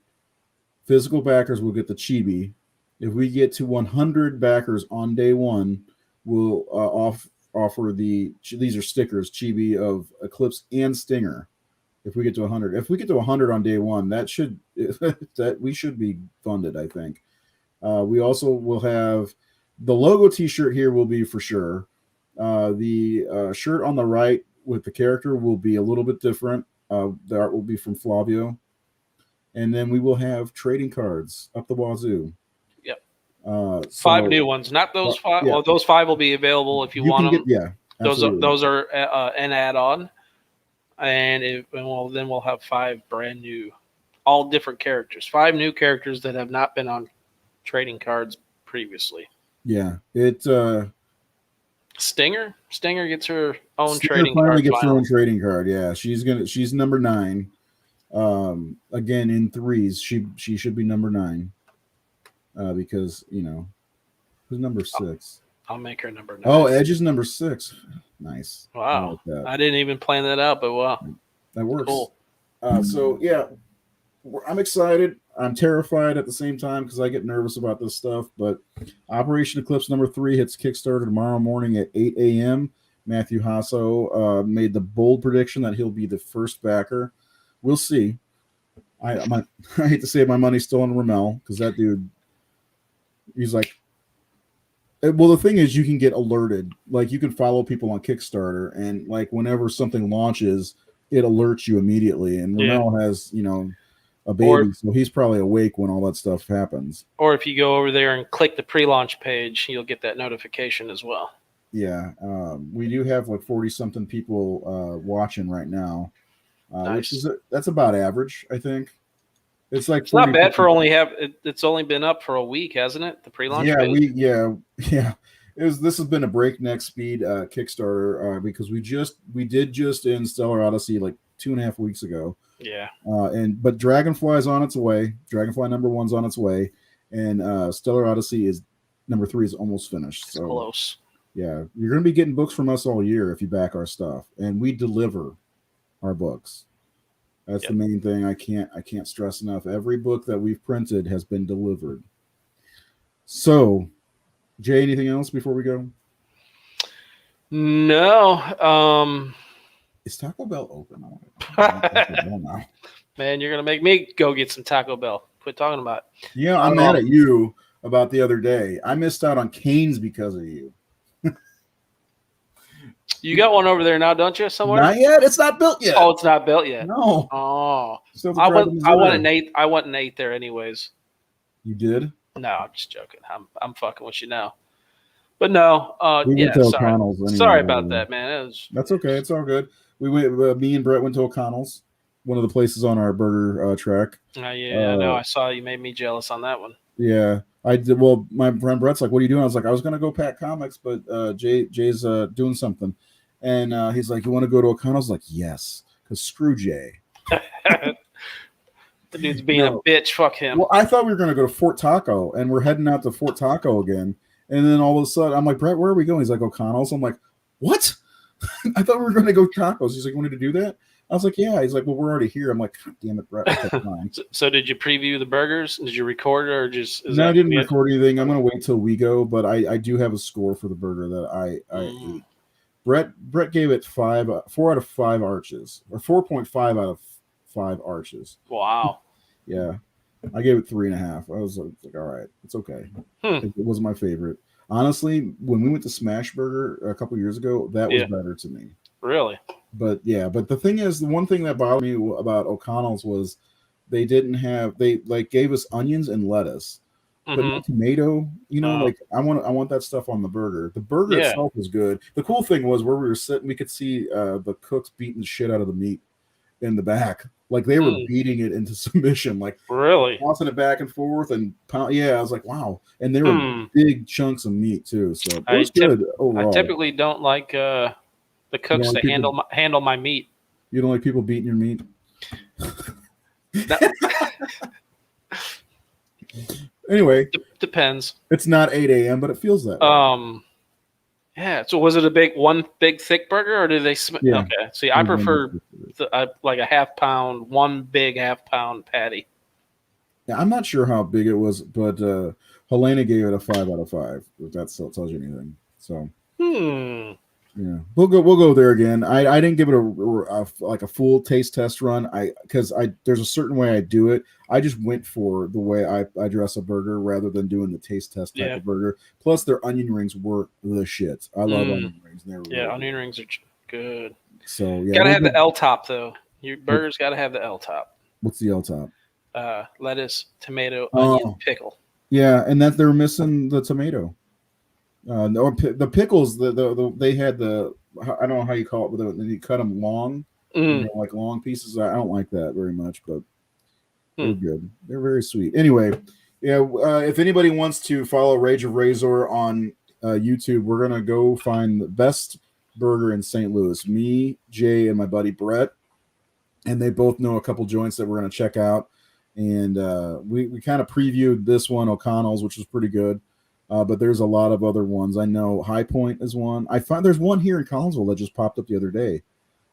physical backers will get the chibi. If we get to 100 backers on day one, we'll offer these are stickers, chibi of Eclipse and Stinger. If we get to 100, if we get to 100 on day one, that we should be funded, I think. We also will have the logo T-shirt here will be for sure. The shirt on the right with the character will be a little bit different. The art will be from Flavio. And then we will have trading cards up the wazoo. Yep. 5 new ones, not those 5. Yeah. Well, those 5 will be available if you want them. Yeah, absolutely. Those are an add-on. And then we'll have 5 brand new, all different characters. 5 new characters that have not been on trading cards previously. Yeah, Stinger gets her own Stinger trading finally card. Gets her own trading card. Yeah, she's number 9. Again in 3s, she should be number 9. Because who's number 6? I'll make her number 9. Oh, Edge is number 6. Nice. Wow. I didn't even plan that out, but wow. That works. Cool. So yeah, I'm excited. I'm terrified at the same time because I get nervous about this stuff. But Operation Eclipse number 3 hits Kickstarter tomorrow morning at 8 a.m. Matthew Hasso made the bold prediction that he'll be the first backer. We'll see. I hate to say it, my money's still on Ramel because that dude, he's like, well, the thing is, you can get alerted. Like, you can follow people on Kickstarter, and like whenever something launches, it alerts you immediately. And Ramel has, a baby, so he's probably awake when all that stuff happens. Or if you go over there and click the pre-launch page, you'll get that notification as well. Yeah, we do have like 40-something people watching right now, nice. Which that's about average, I think. It's like it's not bad for it's only been up for a week, hasn't it? The pre-launch page? This has been a breakneck speed Kickstarter because we did just end Stellar Odyssey like 2.5 weeks ago. Yeah. But Dragonfly is on its way. Dragonfly number 1's on its way, and Stellar Odyssey is number 3 is almost finished. So close. Yeah, you're going to be getting books from us all year if you back our stuff, and we deliver our books. That's the main thing. I can't stress enough. Every book that we've printed has been delivered. So, Jay, anything else before we go? No. Is Taco Bell open? Man, you're gonna make me go get some Taco Bell. Quit talking about it. Yeah, I'm mad at you about the other day. I missed out on Cane's because of you. You got one over there now, don't you? Somewhere? Not yet. It's not built yet. Oh, it's not built yet. No. Oh, I went and ate there anyways. You did? No, I'm just joking. I'm fucking with you now. But no, sorry about that, man. That's okay. It's all good. We went. Me and Brett went to O'Connell's, one of the places on our burger track. I know. I saw you made me jealous on that one. Yeah, I did. Well, my friend Brett's like, "What are you doing?" I was like, "I was gonna go pack comics, but Jay's doing something," and he's like, "You want to go to O'Connell's?" Like, yes, because screw Jay. The dude's being a bitch. Fuck him. Well, I thought we were gonna go to Fort Taco, and we're heading out to Fort Taco again. And then all of a sudden, I'm like, Brett, where are we going? He's like, O'Connell's. I'm like, what? I thought we were going to go tacos. He's like, you wanted to do that? I was like, yeah. He's like, well, we're already here. I'm like, God damn it, Brett. So did you preview the burgers? Did you record it or just? No, I didn't record anything. I'm going to wait till we go, but I do have a score for the burger that I ate. Brett gave it 4 out of 5 arches, or 4.5 out of 5 arches. Wow. Yeah. I gave it 3.5. I was like, all right, it's okay. It wasn't my favorite. Honestly, when we went to Smash Burger a couple years ago, that was better to me. Really? But the thing is, the one thing that bothered me about O'Connell's was they gave us onions and lettuce, but no tomato. Like I want that stuff on the burger. The burger itself was good. The cool thing was where we were sitting, we could see the cooks beating the shit out of the meat in the back. Like they were beating it into submission, like really tossing it back and forth and pound. Yeah, I was like, wow. And they were big chunks of meat too. So it was good overall. I typically don't like the cooks that handle my meat. You don't like people beating your meat? Anyway, depends. It's not 8 a.m., but it feels that way. Yeah. So was it one big thick burger, or did they? Yeah. Okay. See, I prefer like a half-pound, one big half-pound patty. Yeah, I'm not sure how big it was, but Helena gave it a 5 out of 5. If that still tells you anything. So. Yeah, we'll go there again. I didn't give it a full taste test run. Because there's a certain way I do it. I just went for the way I dress a burger rather than doing the taste test type of burger. Plus, their onion rings were the shit. I love onion rings. Onion rings are good. So yeah, gotta have the L top though. Your burger's gotta have the L top. What's the L top? Lettuce, tomato, onion, pickle. Yeah, and that they're missing the tomato. The pickles, they had I don't know how you call it, but you cut them long, like long pieces. I don't like that very much, but they're good. They're very sweet. Anyway, yeah. If anybody wants to follow Rage of Razor on YouTube, we're gonna go find the best burger in St. Louis. Me, Jay, and my buddy Brett, and they both know a couple joints that we're gonna check out. And we kind of previewed this one, O'Connell's, which was pretty good. But there's a lot of other ones. I know High Point is one. I find there's one here in Collinsville that just popped up the other day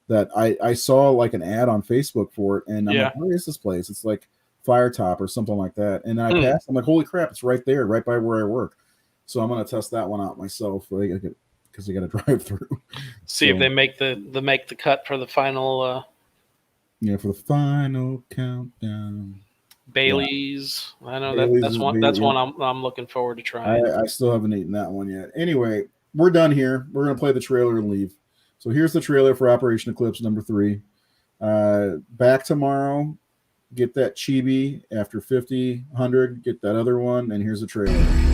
that I saw like an ad on Facebook for it. And I'm like, where is this place? It's like Fire Top or something like that. And I passed. I'm like, holy crap, it's right there, right by where I work. So I'm going to test that one out myself because they got to drive through. See if they make the cut for the final. For the final countdown. Bailey's. I know that's one. That's one I'm looking forward to trying. I still haven't eaten that one yet. Anyway, we're done here. We're gonna play the trailer and leave. So here's the trailer for Operation Eclipse number 3. Back tomorrow. Get that chibi after 50, 100. Get that other one, and here's the trailer.